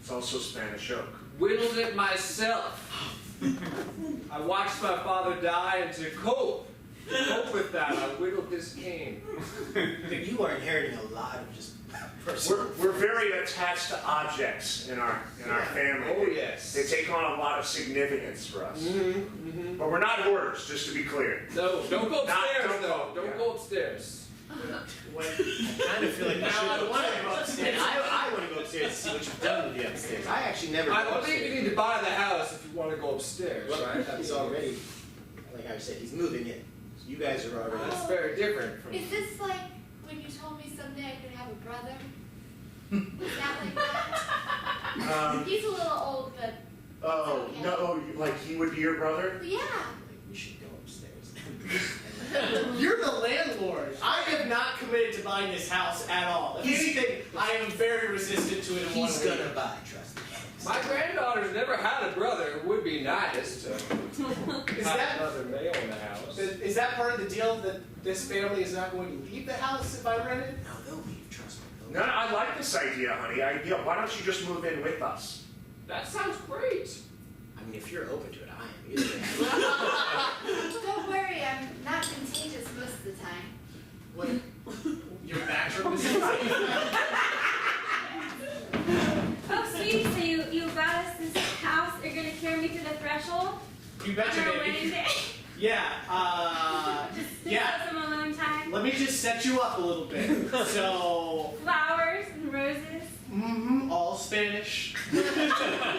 it's also Spanish oak. Whittled it myself. I watched my father die, and to cope with that, I whittled this cane. You are inheriting a lot of just personal. We're very attached to objects in our family. Oh, yes. They take on a lot of significance for us. But we're not hoarders, just to be clear. No, don't go upstairs, don't though. Don't go upstairs. I kind of feel like we should I go want to upstairs. go upstairs. And I want to go upstairs to see what you've done with the upstairs. I actually never I go believe upstairs. you need to buy the house if you want to go upstairs, Well, right? he's already, like I said, he's moving in. So you guys are already. It's very different from. Is this like when you told me someday I could have a brother? Is that like that? He's a little old, but Oh, okay. no, like he would be your brother? yeah. We should go upstairs. You're the landlord. I have not committed to buying this house at all. If anything, I am very resistant to it. He's gonna buy, trust me. My granddaughter's never had a brother. It would be nice to Is have that another male in the house. is that part of the deal that this family is not going to leave the house if I rent it? No, they'll leave, trust me. No, I like this idea, honey. Why don't you just move in with us? That sounds great. I mean, if you're open to it, I am. Either way. Don't worry, I'm not contagious most of the time. What? Your bathroom is Oh, sweetie, so you got us this house. You're gonna carry me to the threshold You on betcha, our wedding baby. day. Yeah. Just Yeah. have some alone time. Let me just set you up a little bit. So, Flowers and roses. all Spanish.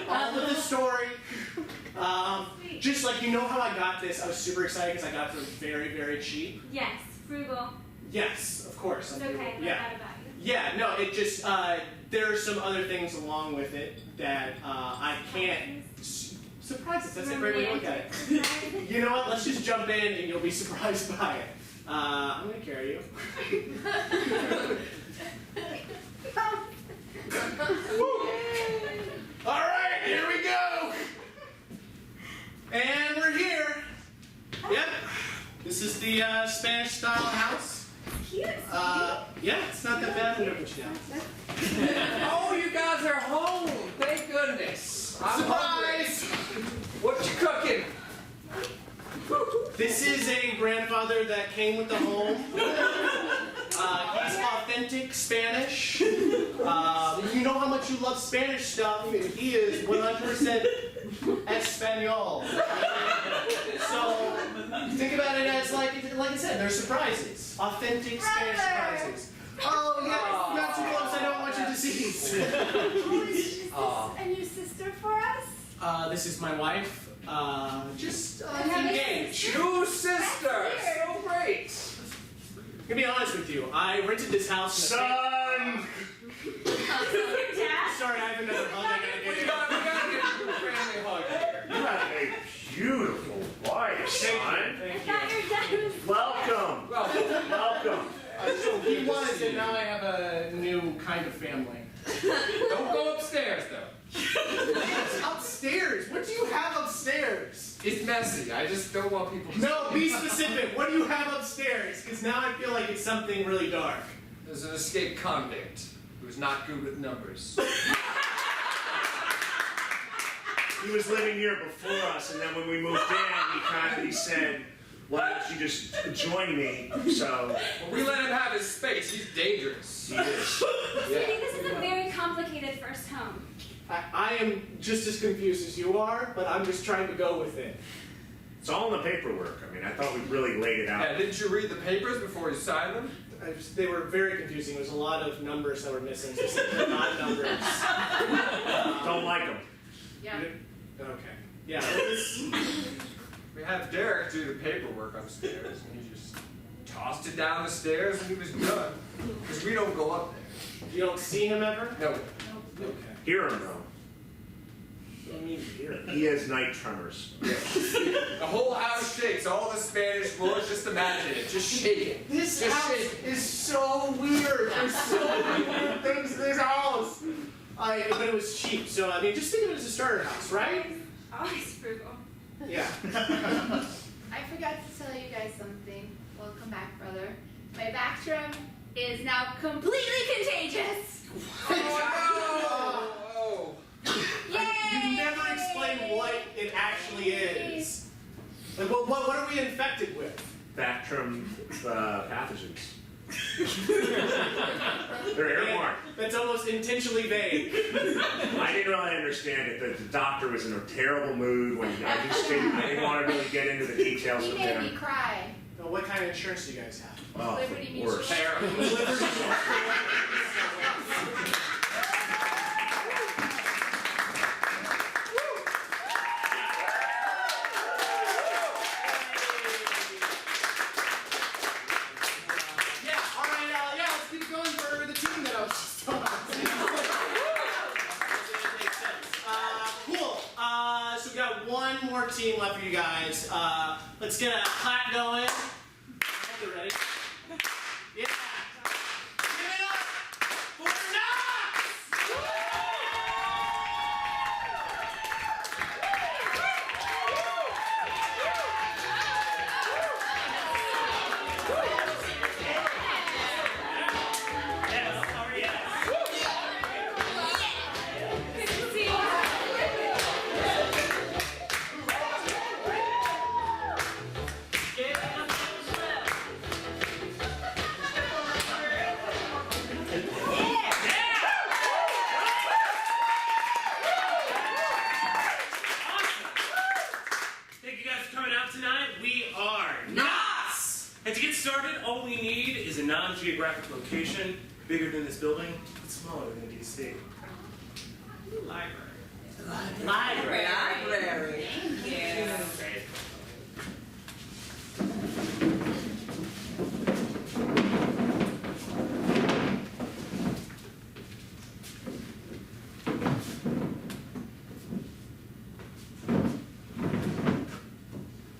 All of the story. Just like, you know how I got this? I was super excited because I got it for very, very cheap. Yes, frugal. Yes, of course. It's I do. okay. I know Yeah. that about you. Yeah, no, it just, there are some other things along with it that I can't. Surprises, that's a great way to look at it. Romantic. You know what? Let's just jump in and you'll be surprised by it. I'm gonna carry you. All right, here we go. And we're here. Yep. This is the Spanish style house. Cute. Yeah, it's not that bad. I'm gonna put you down. Oh, you guys are home. Thank goodness. I'm hungry. Surprise! What you cooking? This is a grandfather that came with the home. He's authentic Spanish. You know how much you love Spanish stuff. He is 100% Espanol. So, Think about it as like I said, they're surprises, authentic Spanish surprises. Oh yeah, not too close. I don't want you to see. Is this a new sister for us? This is my wife. Just Another engaged. Two sisters! So great! I'm gonna be honest with you. I rented this house. In Son! Sorry, I have another hug. I gotta get We you. gotta get you a family hug here. You have a beautiful wife, son. Thank I thought your dad was. Welcome. Welcome. So he was, and now I have a new kind of family. Don't go upstairs though. Upstairs? What do you have upstairs? It's messy. I just don't want people to No, be specific. What do you have upstairs? Because now I feel like it's something really dark. There's an escaped convict who's not good with numbers. He was living here before us, and then when we moved in, he said, "Why don't you just join me?" So Well, we let him have his space. He's dangerous. he is. Sweetie, this is a very complicated first home. I am just as confused as you are, but I'm just trying to go with it. It's all in the paperwork. I mean, I thought we really laid it out. Yeah, didn't you read the papers before you signed them? They were very confusing. There was a lot of numbers that were missing. Specifically not numbers. Don't like them. Yeah. Okay. Yeah. It was, We had Derek do the paperwork upstairs, and he just tossed it down the stairs, and he was done. Because we don't go up there. you don't see him ever? No. Okay. Hear him though. I mean, here. He has night tremors. The whole house shakes. All the Spanish floors. Just imagine it. Just shaking. This Just house shaking. is so weird. There's so many weird things in this house. But it was cheap, so I mean, just think of it as a starter house, right? Always frugal. Yeah. I forgot to tell you guys something. Welcome back, brother. My bathroom is now completely contagious. Oh. You never explain what it actually is. Like, what are we infected with? Bactrim pathogens. They're airborne. That's almost intentionally vague. I didn't really understand it. The doctor was in a terrible mood when I didn't want to really get into the details He with made me him. cry. Well, what kind of insurance do you guys have? Oh, Liberty Mutual. worse. Yeah, all right, let's keep going for the team that I was just on. Cool. So we got one more team left for you guys. Let's get a clap going. I hope they're ready. Yeah. Give it up for Good to see you. Thank you guys for coming out tonight. We are Nox! And to get started, all we need is a non-geographic location bigger than this building, but smaller than DC. Library. Library. Thank you. Great.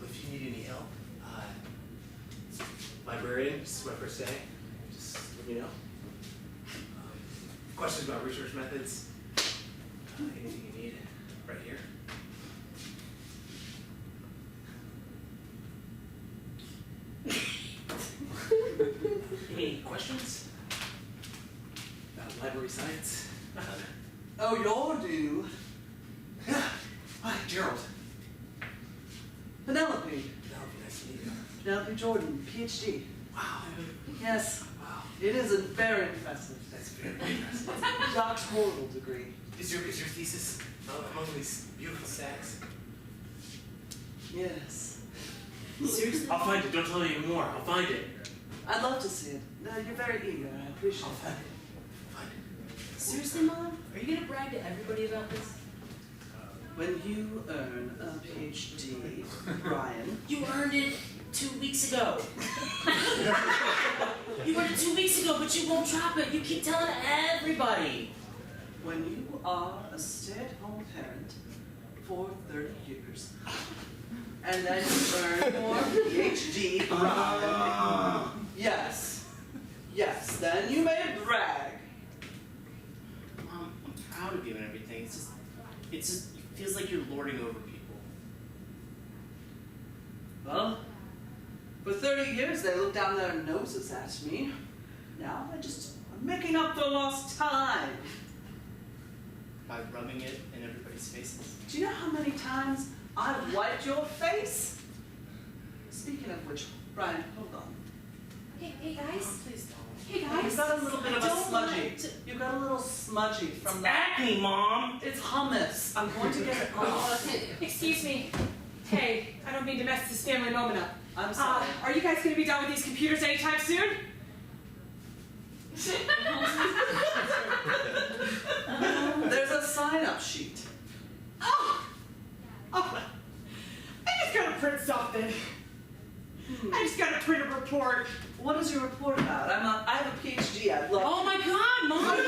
If you need any help, librarian, this is my first day. Just let me know. Questions about research methods, anything you need, right here. Any questions about library science? Oh, y'all do? Yeah. Hi, Gerald. Penelope. That would be nice to meet you. Penelope Jordan, PhD. Wow. Yes. Wow. It is a very impressive. That's very impressive. Doctoral degree. Is your thesis among these beautiful stacks? Yes. Seriously? I'll find it. Don't tell me anymore. I'll find it. I'd love to see it. No, you're very eager. I appreciate that. Seriously, Mom? Are you gonna brag to everybody about this? When you earn a PhD, Brian. You earned it 2 weeks ago. You earned it 2 weeks ago, but you won't drop it. You keep telling everybody. When you are a stay-at-home parent for 30 years, and then you earn more PhD, Brian. Yes. Yes, then you may brag. Mom, I'm proud of you and everything. It feels like you're lording over people. Well, for 30 years they looked down their noses at me. Now I'm making up for lost time. By rubbing it in everybody's faces. Do you know how many times I've wiped your face? Speaking of which, Brian, hold on. Hey guys. Please don't. Hey guys. You've got a little bit of a Don't smudgy. want You've got a little smudgy from that. Acne, Mom! It's hummus. I'm going to get it off. Excuse me. Hey, I don't mean to mess this family moment up. I'm sorry. Are you guys going to be done with these computers anytime soon? There's a sign-up sheet. Oh, I just got to print something. I just got to print a report. What is your report about? I have a PhD. I'd love. Oh my God, Mom!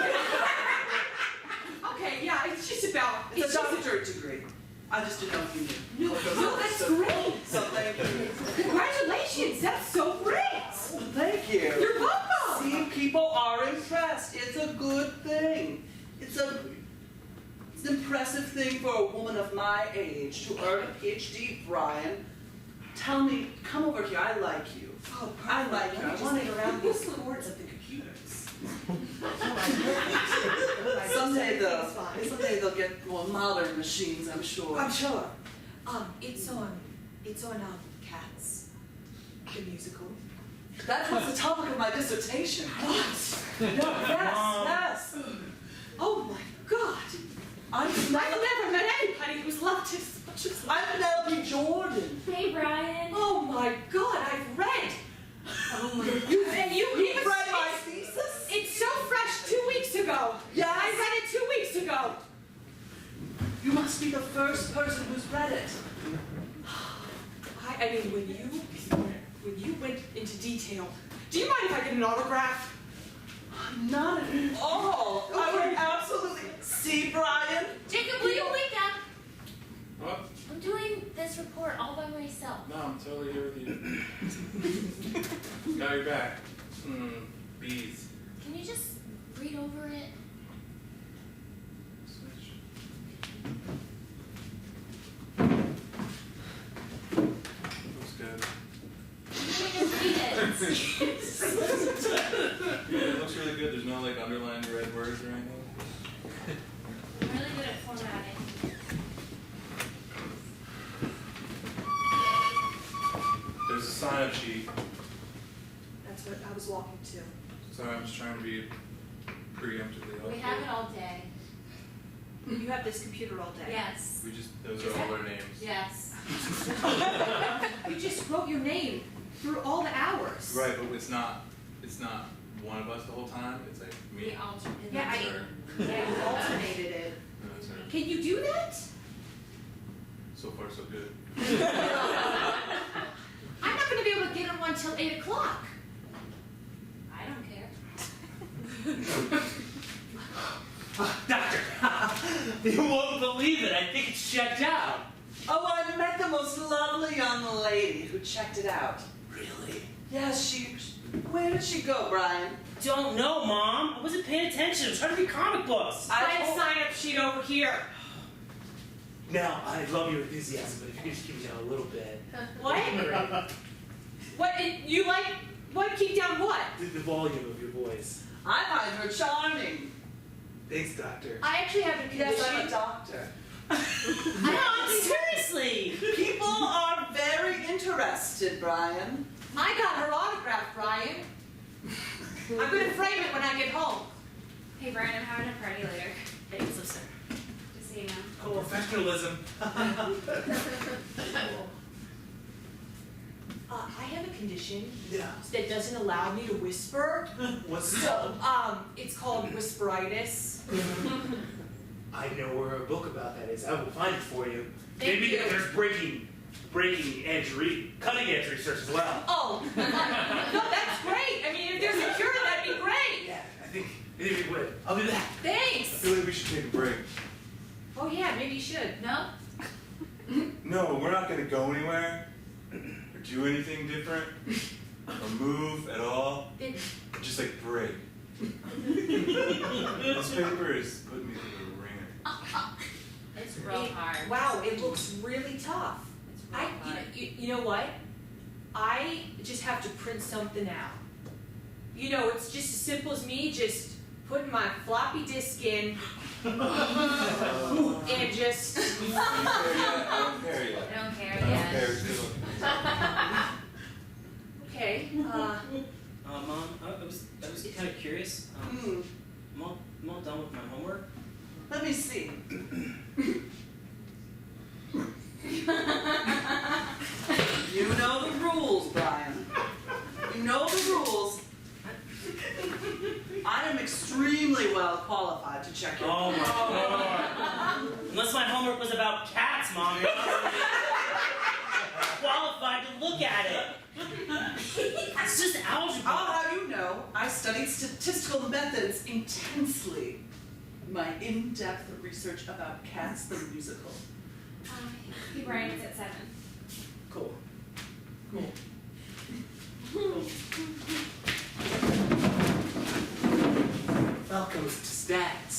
Okay, yeah, it's just about. It's a doctorate degree. I just didn't know if you knew. No, that's great. So thank you. Congratulations, that's so great. Thank you. You're welcome. See, people are impressed. It's a good thing. It's an impressive thing for a woman of my age to earn a PhD, Brian. Tell me, come over here. I like you. Oh, I like you. I want to around these cords of the computers. Someday they'll get more modern machines, I'm sure. I'm sure. It's on Cats, the musical. That was the topic of my dissertation. What? Yes. Oh my God. I've never met anybody who's loved it as much as I'm Penelope Jordan. Hey Brian. Oh my God, I've read. Oh my God. You read my thesis? It's so fresh 2 weeks ago. Yes. I read it 2 weeks ago. You must be the first person who's read it. I mean, when you went into detail, do you mind if I get an autograph? Not at all. I would absolutely. See, Brian? Jacob, will you wake up? What? I'm doing this report all by myself. No, I'm totally here with you. Got your back. Bees. Can you just read over it? Switch. Looks good. Let me just read it. Yeah, it looks really good. There's no like underlined red words or anything. I'm really good at formatting. There's a sign-up sheet. That's what I was walking to. Sorry, I'm just trying to be preemptively helpful. We have it all day. You have this computer all day. Yes. Those are all their names. Yes. You just wrote your name through all the hours. Right, but it's not one of us the whole time. It's like me. We alternate. Yeah, you alternated it. No, it's her. Can you do that? So far, so good. I'm not going to be able to get on one till 8 o'clock. I don't care. Doctor, you won't believe it. I think it's checked out. Oh, I met the most lovely young lady who checked it out. Really? Yes, where did she go, Brian? Don't know, Mom. I wasn't paying attention. I was trying to read comic books. I have a sign-up sheet over here. Now, I love your enthusiasm, but if you could just keep it down a little bit. What? What? You like? What? Keep down what? The volume of your voice. I find her charming. Thanks, Doctor. I actually have a condition. Yes, I'm a doctor. No, seriously. People are very interested, Brian. I got her autograph, Brian. I'm going to frame it when I get home. Hey Brian, I'm having a party later. Thanks, listen. Just so you know. Oh, professionalism. I have a condition Yeah. that doesn't allow me to whisper. What's it So, called? it's called whisperitis. I know where a book about that is. I will find it for you. Thank Maybe you. there's cutting edge research as well. Oh, no, that's great. I mean, if there's a cure, that'd be great. Yeah. I think maybe we would. I'll do that. Thanks. I feel like we should take a break. Oh yeah, maybe you should. No? No, we're not gonna go anywhere, or do anything different, or move at all. Just like break. This paper is putting me through the ringer. It's real hard. Wow, it looks really tough. It's real hard. You know what? I just have to print something out. You know, it's just as simple as me just putting my floppy disk in and just. I don't care yet. I don't care I don't yet. care still. Okay. Mom, I was kind of curious. I'm all done with my homework. Let me see. You know the rules, Brian. You know the rules. I am extremely well qualified to check your Oh my lord! Unless my homework was about cats, Mom, you're not really qualified to look at it. It's just algebra. I'll have you know, I studied statistical methods intensely. My in-depth research about Cats the musical. Hey, Brian, it's at 7. Cool. Welcome to Stats.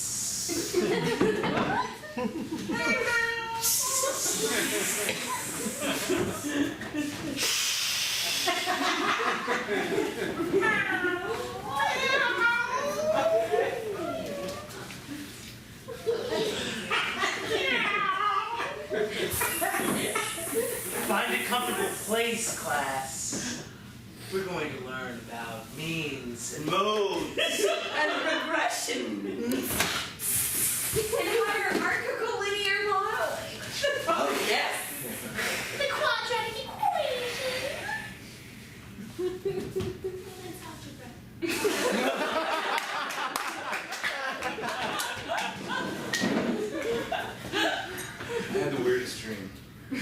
Find a comfortable place, class. We're going to learn about means and modes. And regression. And hierarchical linear modeling. Oh yes. The quadratic equation. That's algebra. I had the weirdest dream. I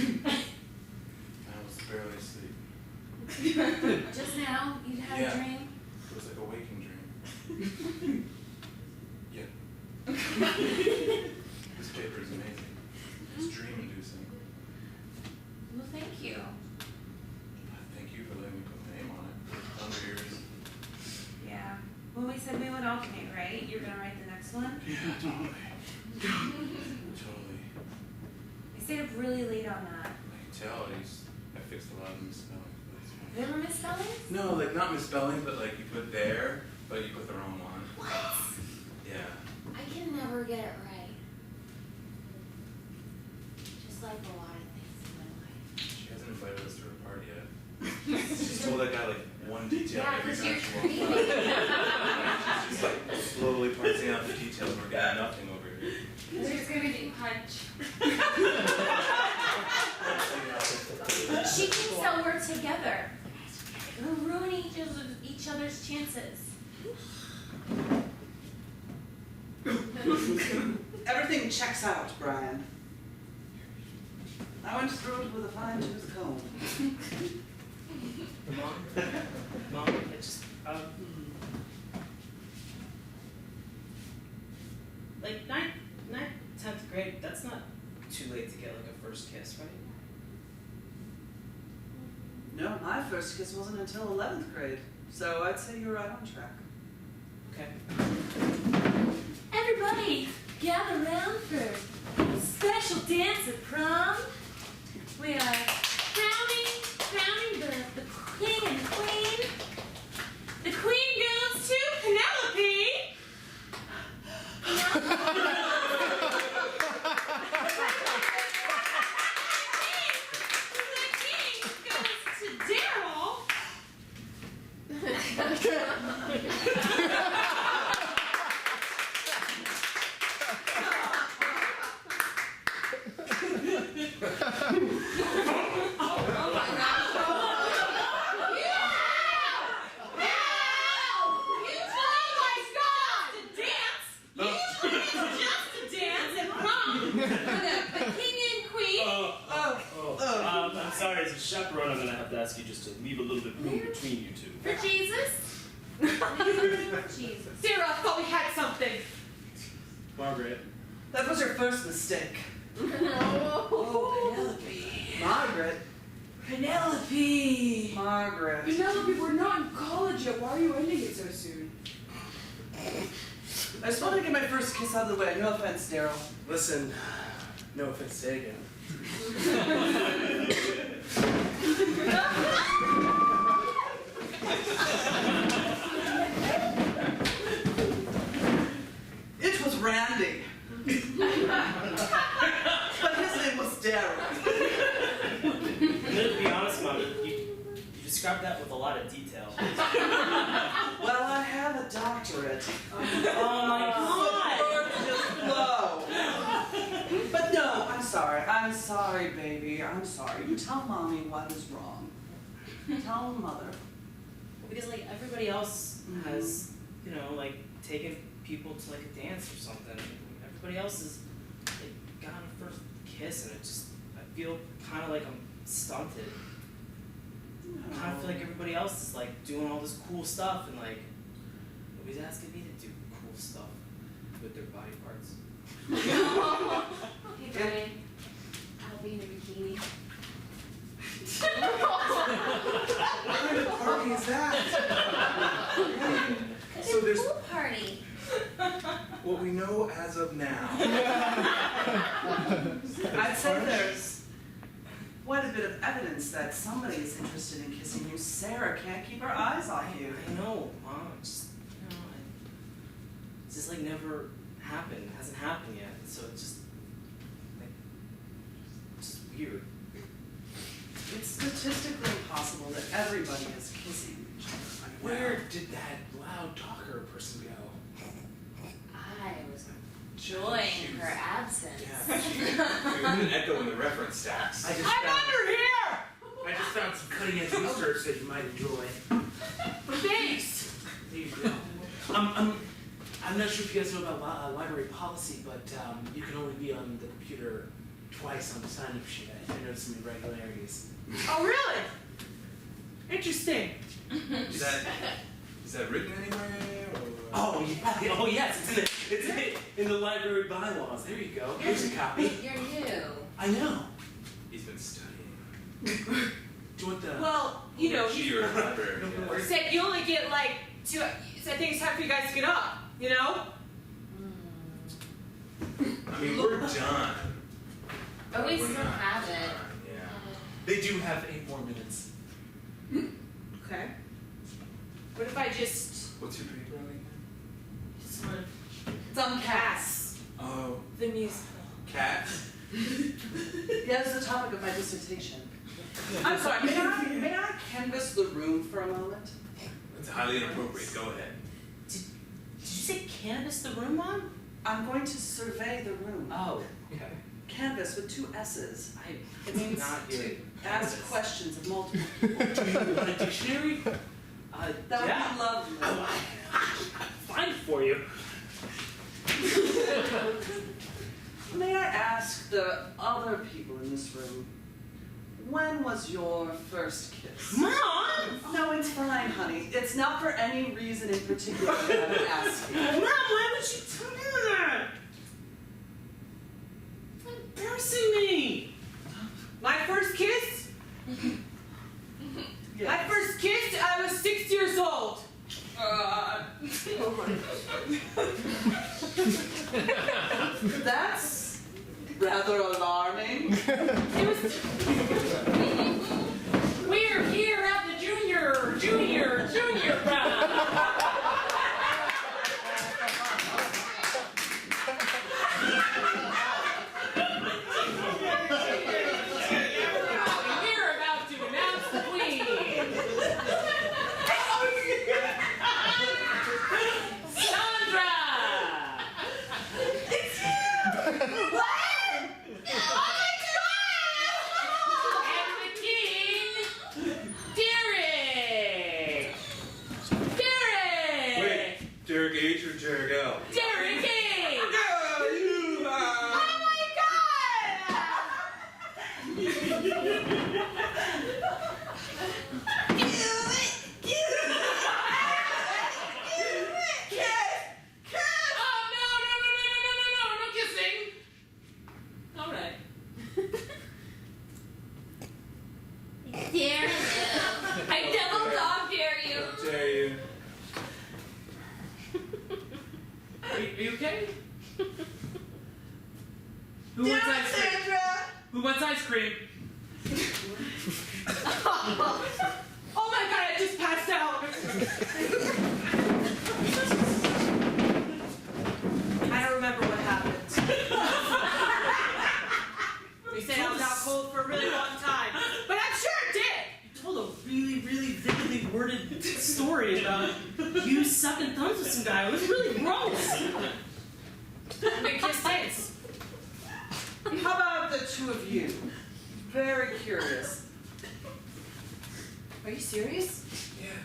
was barely asleep. Just now, you had Yeah. a dream. It was like a waking dream. Yeah. This paper is amazing. It's dream-inducing. Well, thank you. Thank you for letting me put my name on it. Under yours. Yeah. Well, we said we would alternate, right? You're gonna write the next one? Yeah, totally. Totally. I stayed up really late on that. I can tell I fixed a lot of misspellings, but it's fine. Have you ever misspellings? No, like not misspellings, but like you put there, but you put the wrong one. What? Yeah. I can never get it right. Just like a lot of things in my life. She hasn't invited us to her party yet. She's told that guy like one detail Yeah, every 'cause time you're she walks by. She's like slowly parsing out the details and we're getting nothing over here. There's gonna be punch. She thinks that we're together. We're ruining each other's chances. Everything checks out, Brian. I went through it with a fine-tooth comb. Mom, I just, like 9th, 10th grade, that's not too late to get like a first kiss, right? No, my first kiss wasn't until 11th grade, so I'd say you're right on track. Okay. Everybody, gather round for a special dance at prom. We are crowning the king and queen. The queen goes to Penelope. The king goes to Daryl. Oh my gosh. ask you just to leave a little bit room between you two. For Jesus? Jesus. Sarah, I thought we had something. Margaret. That was your first mistake. Oh, Penelope. Margaret. Penelope. Margaret. Penelope, we're not in college yet. Why are you ending it so soon? I just wanted to get my first kiss out of the way. No offense, Daryl. Listen, no offense taken. It was Randy. But his name was Daryl. To be honest, Mom, you described that with a lot of detail. Well, I have a doctorate. Oh my God! Just blow. But no, I'm sorry. I'm sorry, baby. I'm sorry. You tell Mommy what is wrong. Tell Mother. Because like everybody else has, you know, like taken people to like a dance or something. Everybody else has like gotten a first kiss, and it just I feel kind of like I'm stunted. I kind of feel like everybody else is like doing all this cool stuff, and like nobody's asking me to do cool stuff with their body parts. Hey Brian, I'll be in a bikini. What kind of party is that? So there's Pool party. what we know as of now. I'd say there's quite a bit of evidence that somebody is interested in kissing you. Sarah can't keep her eyes on you. I know, Mom. It's just, you know, it's just like never happened. It hasn't happened yet. So it's just like it's just weird. It's statistically impossible that everybody is kissing each other. Where did that loud talker person go? I was enjoying her absence. Yeah, we didn't echo in the reference stacks. I'm under here! I just found some cutting edge research that you might enjoy. Thanks. There you go. I'm not sure if you guys know about library policy, but you can only be on the computer twice on the sign-up sheet. I noticed some irregularities. Oh, really? Interesting. Is that written anywhere? Or? Oh yeah. Oh yes. It's in the library bylaws. There you go. Here's a copy. You're new. I know. He's been studying. Do you want the? Well, you know, Your library. said you only get like 2. So I think it's time for you guys to get up. You know? I mean, we're done. But we We're still not have it. done, Yeah. They do have 8 more minutes. Okay. What if I just What's your paper on again? Sort of. It's on Cats. Oh, the musical? cats. Yeah, it's the topic of my dissertation. I'm sorry, may I canvass the room for a moment? That's highly inappropriate. Go ahead. Did you say canvas the room, Mom? I'm going to survey the room. Oh. Okay. Canvas with 2 S's. I It means not to hear ask canvas. questions of multiple people. Do you want a dictionary? That would yeah. be lovely. Oh, I'll find it for you. May I ask the other people in this room, when was your first kiss? Mom! No, it's fine, honey. It's not for any reason in particular that I'm asking. Mom, why would you tell me that? Embarrassing me. My first kiss? Yes. My first kiss, I was 6 years old. That's rather alarming. It was. We're here at the junior round. We're about to announce the queen. Sandra. It's you! What? Oh my God! And the king, Derek. Derek. Wait, Derek H or Derek L? Derek H. Oh my God! Are you okay? Who wants ice cream? Sandra! Who wants ice cream? Oh my god, I just passed out. I don't remember what happened. You said I was out cold for a really long time, but I'm sure it did. You told a really, really vividly worded story about you sucking thumbs with some guy. It was really gross. I've been kissed since. How about the two of you? Very curious. Are you serious? Yeah.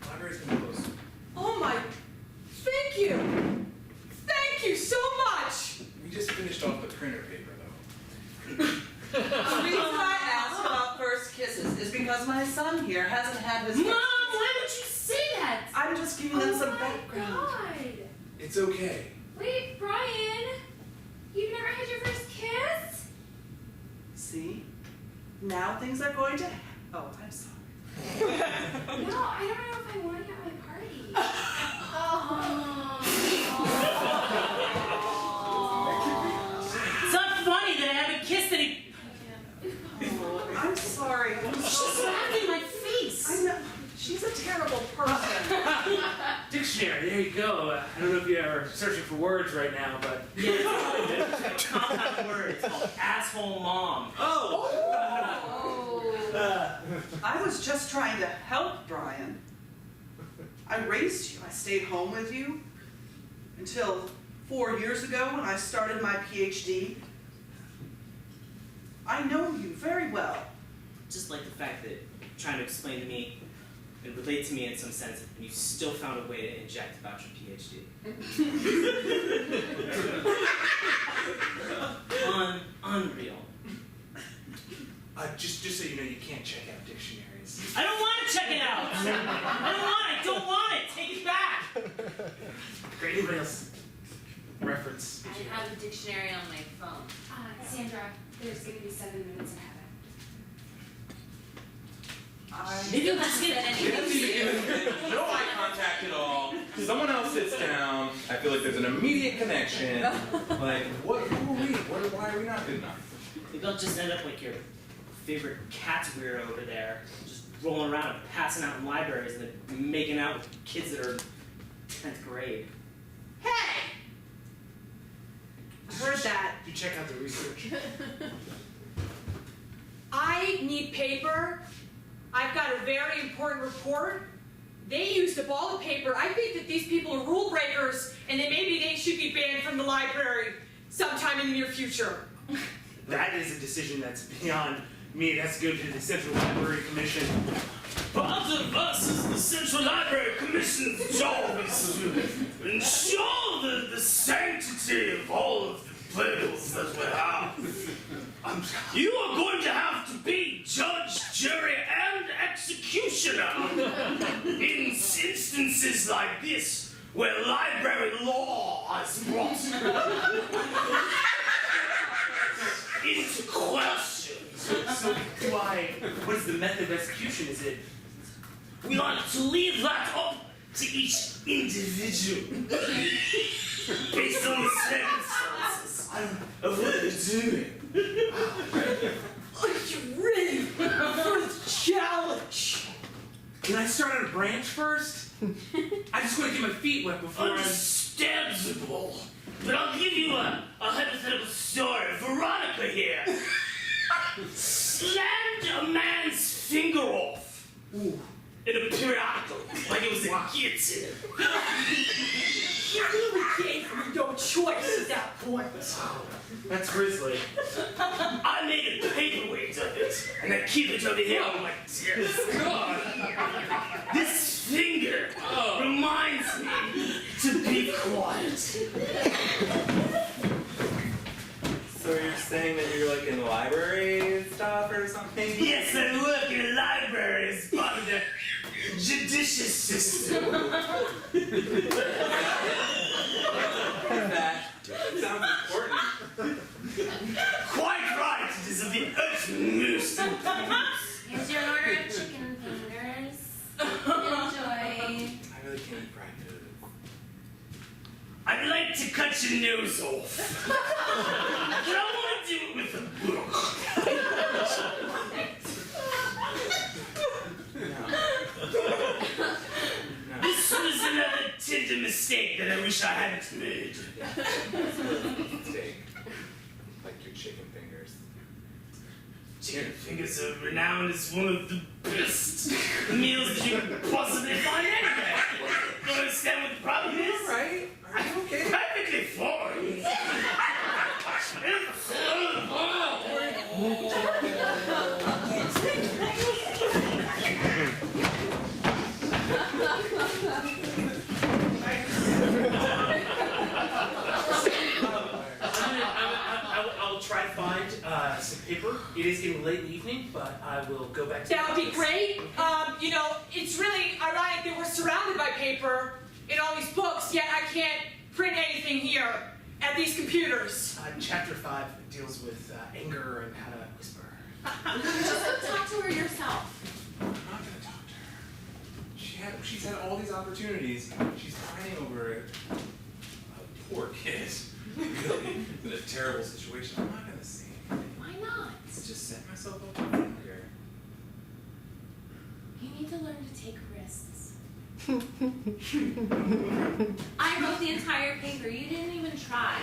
Library's been closed. Oh my, thank you. Thank you so much. We just finished off the printer paper, though. The reason I asked about first kisses is because my son here hasn't had his Mom, first why would you say that? I'm just giving them some background. God. It's okay. Wait, Brian, you've never had your first kiss? See? Now things are going to... Oh, I'm sorry. No, I don't know if I want you at my party. It's not funny that I haven't kissed any. I'm sorry. She slapped in my face. I know. She's a terrible person. Dictionary, there you go. I don't know if you're ever searching for words right now, but yeah, it's a compound word. It's called asshole mom. I was just trying to help, Brian. I raised you. I stayed home with you until 4 years ago when I started my PhD. I know you very well. Just like the fact that you're trying to explain to me and relate to me in some sense, and you still found a way to inject about your PhD. Unreal. Just so you know, you can't check out dictionaries. I don't want to check it out. I don't want it. Take it back. Great. Anybody else? Reference. I have a dictionary on my phone. Sandra, there's going to be 7 minutes ahead. Maybe you'll just get We haven't even given no eye contact at all. Someone else sits down. I feel like there's an immediate connection. Like, who are we? Why are we not good enough? Maybe I'll just end up like your favorite cat's weirdo over there, just rolling around and passing out in libraries and then making out with kids that are 10th grade. Hey! I heard that. Did you check out the research? I need paper. I've got a very important report. They used up all the paper. I think that these people are rule breakers and that maybe they should be banned from the library sometime in the near future. That is a decision that's beyond me. That's good to the Central Library Commission. Part of us as the Central Library Commission's job is to ensure the sanctity of all of the playbills that we have. You are going to have to be judge, jury, and executioner in instances like this where library law is brought into question. So why? What is the method of execution? Is it? We like to leave that up to each individual based on the circumstances of what they're doing. Are you ready for the challenge? Can I start on a branch first? I just want to get my feet wet before Understandable. But I'll give you a hypothetical story. Veronica here slammed a man's finger off in a periodical like it was a guillotine. You really gave me no choice at that point. That's grisly. I made a paperweight of it, and I keep it over here on my desk. God. This finger reminds me to be quiet. So you're saying that you're like in the library stuff or something? Yes, I work in a library as part of the judicious system. That sounds important. Quite right, it is of the utmost importance. Here's your order of chicken fingers. Enjoy. I really can't eat fried food. I'd like to cut your nose off. But I want to do it with a book. This was another tender mistake that I wish I hadn't made. Steak. Like your chicken fingers. Chicken fingers are renowned as one of the best meals that you could possibly find anywhere. Don't understand what the problem is? Right? Are you okay? Perfectly fine. I'll try to find some paper. It is getting late in the evening, but I will go back to That the would be office. great. You know, it's really ironic that we're surrounded by paper in all these books, yet I can't print anything here at these computers. Chapter 5 deals with anger and how to whisper. Just talk to her yourself. I'm not gonna talk to her. She's had all these opportunities. She's pining over it. A poor kid. Really, in a terrible situation. I'm not gonna say anything. Why not? Just set myself up for failure. You need to learn to take risks. I wrote the entire paper. You didn't even try.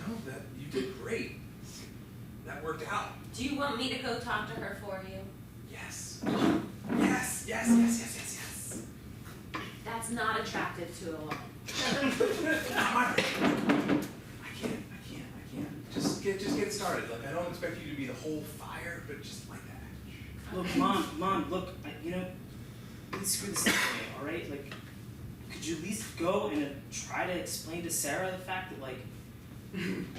No, that you did great. That worked out. Do you want me to go talk to her for you? Yes. Yes, yes, yes, yes, yes, yes. That's not attractive to a woman. I can't. Just get it started. Like, I don't expect you to be the whole fire, but just like that. Look, Mom, look, please screw this up for me, alright? Like, could you at least go and try to explain to Sarah the fact that, like,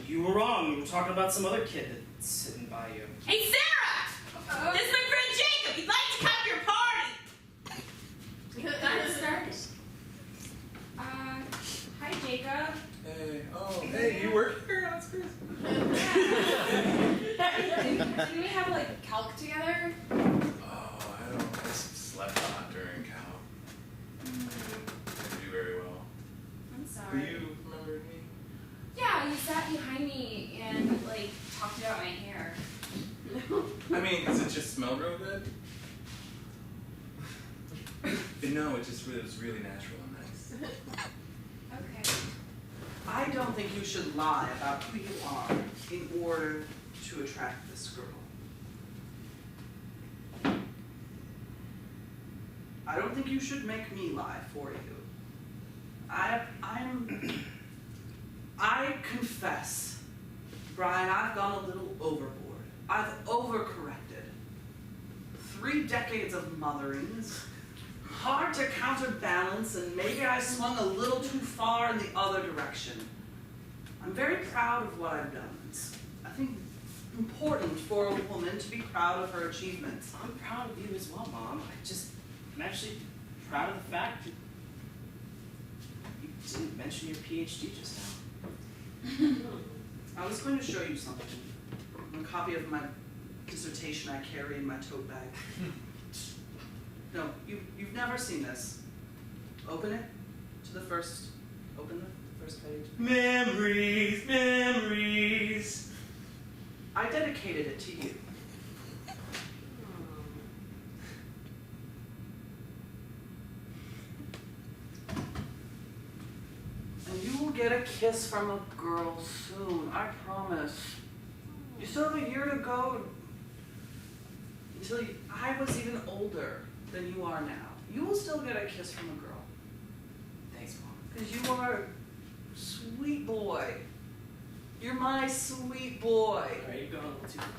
you were wrong, you were talking about some other kid that's sitting by you. Hey, Sarah! This is my friend Jacob. He'd like to come to your party. Got it started. Hi, Jacob. Hey, hey, you work here? That's crazy. Didn't we have like calc together? Oh, I slept a lot during Cal. Didn't do very well. I'm sorry. Do you remember me? Yeah, you sat behind me and like talked about my hair. I mean, does it just smell real good? No, it was really natural and nice. Okay. I don't think you should lie about who you are in order to attract this girl. I don't think you should make me lie for you. I confess, Brian, I've gone a little overboard. I've overcorrected. 3 decades of motherings, hard to counterbalance, and maybe I swung a little too far in the other direction. I'm very proud of what I've done. It's, I think, important for a woman to be proud of her achievements. I'm proud of you as well, Mom. I'm actually proud of the fact that you didn't mention your PhD just now. I was going to show you something. A copy of my dissertation I carry in my tote bag. No, you've never seen this. Open it to the first, open the first page. Memories, memories. I dedicated it to you. And you will get a kiss from a girl soon, I promise. You still have a year to go until I was even older than you are now. You will still get a kiss from a girl. Thanks, Mom. Because you are a sweet boy. You're my sweet boy. Alright, you're going a little too far.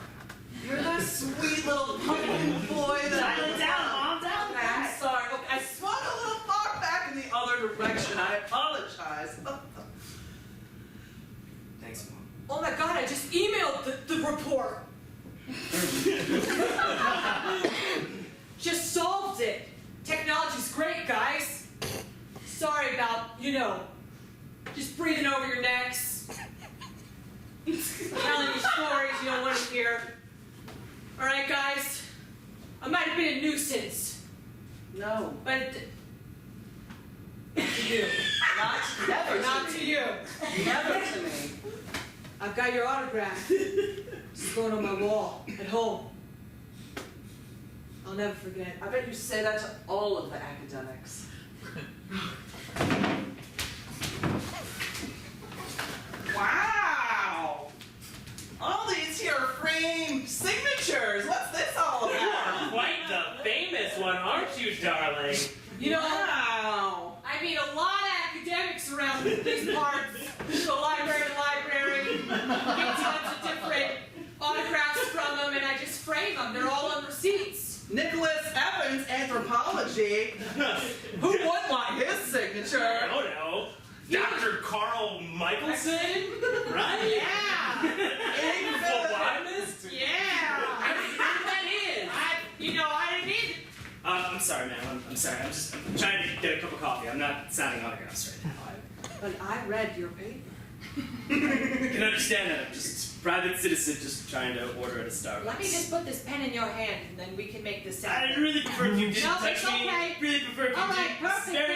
You're the sweet little pumpkin boy that Dial it down, Mom, dial it Okay, I'm back. sorry. Okay, I swung a little far back in the other direction. I apologize. Thanks, Mom. Oh my God, I just emailed the report. Just solved it. Technology's great, guys. Sorry about, just breathing over your necks. Telling you stories you don't want to hear. All right, guys. I might have been a nuisance. No. But to you. Never Not to you. I've got your autograph. It's going on my wall at home. I'll never forget. I bet you say that to all of the academics. Wow! All these here framed signatures. What's this all about? Quite the famous one, aren't you, darling? You know, Wow! I mean, a lot of academics around these parts. Go library to library, get tons of different autographs from them, and I just frame them. They're all on receipts. Nicholas Evans, anthropology. Who wouldn't want his signature? I don't know. Dr. Carl Michelson? Right? Yeah. Phlebotomist? Yeah. I don't know who that is. I didn't either. I'm sorry, ma'am. I'm sorry. I'm trying to get a cup of coffee. I'm not signing autographs right now. But I read your paper. I can understand that. I'm just a private citizen just trying to order at a Starbucks. Let me just put this pen in your hand, and then we can make this I happen. really prefer if you didn't No, touch it's me. okay. Really prefer if you All right, didn't. perfect. Very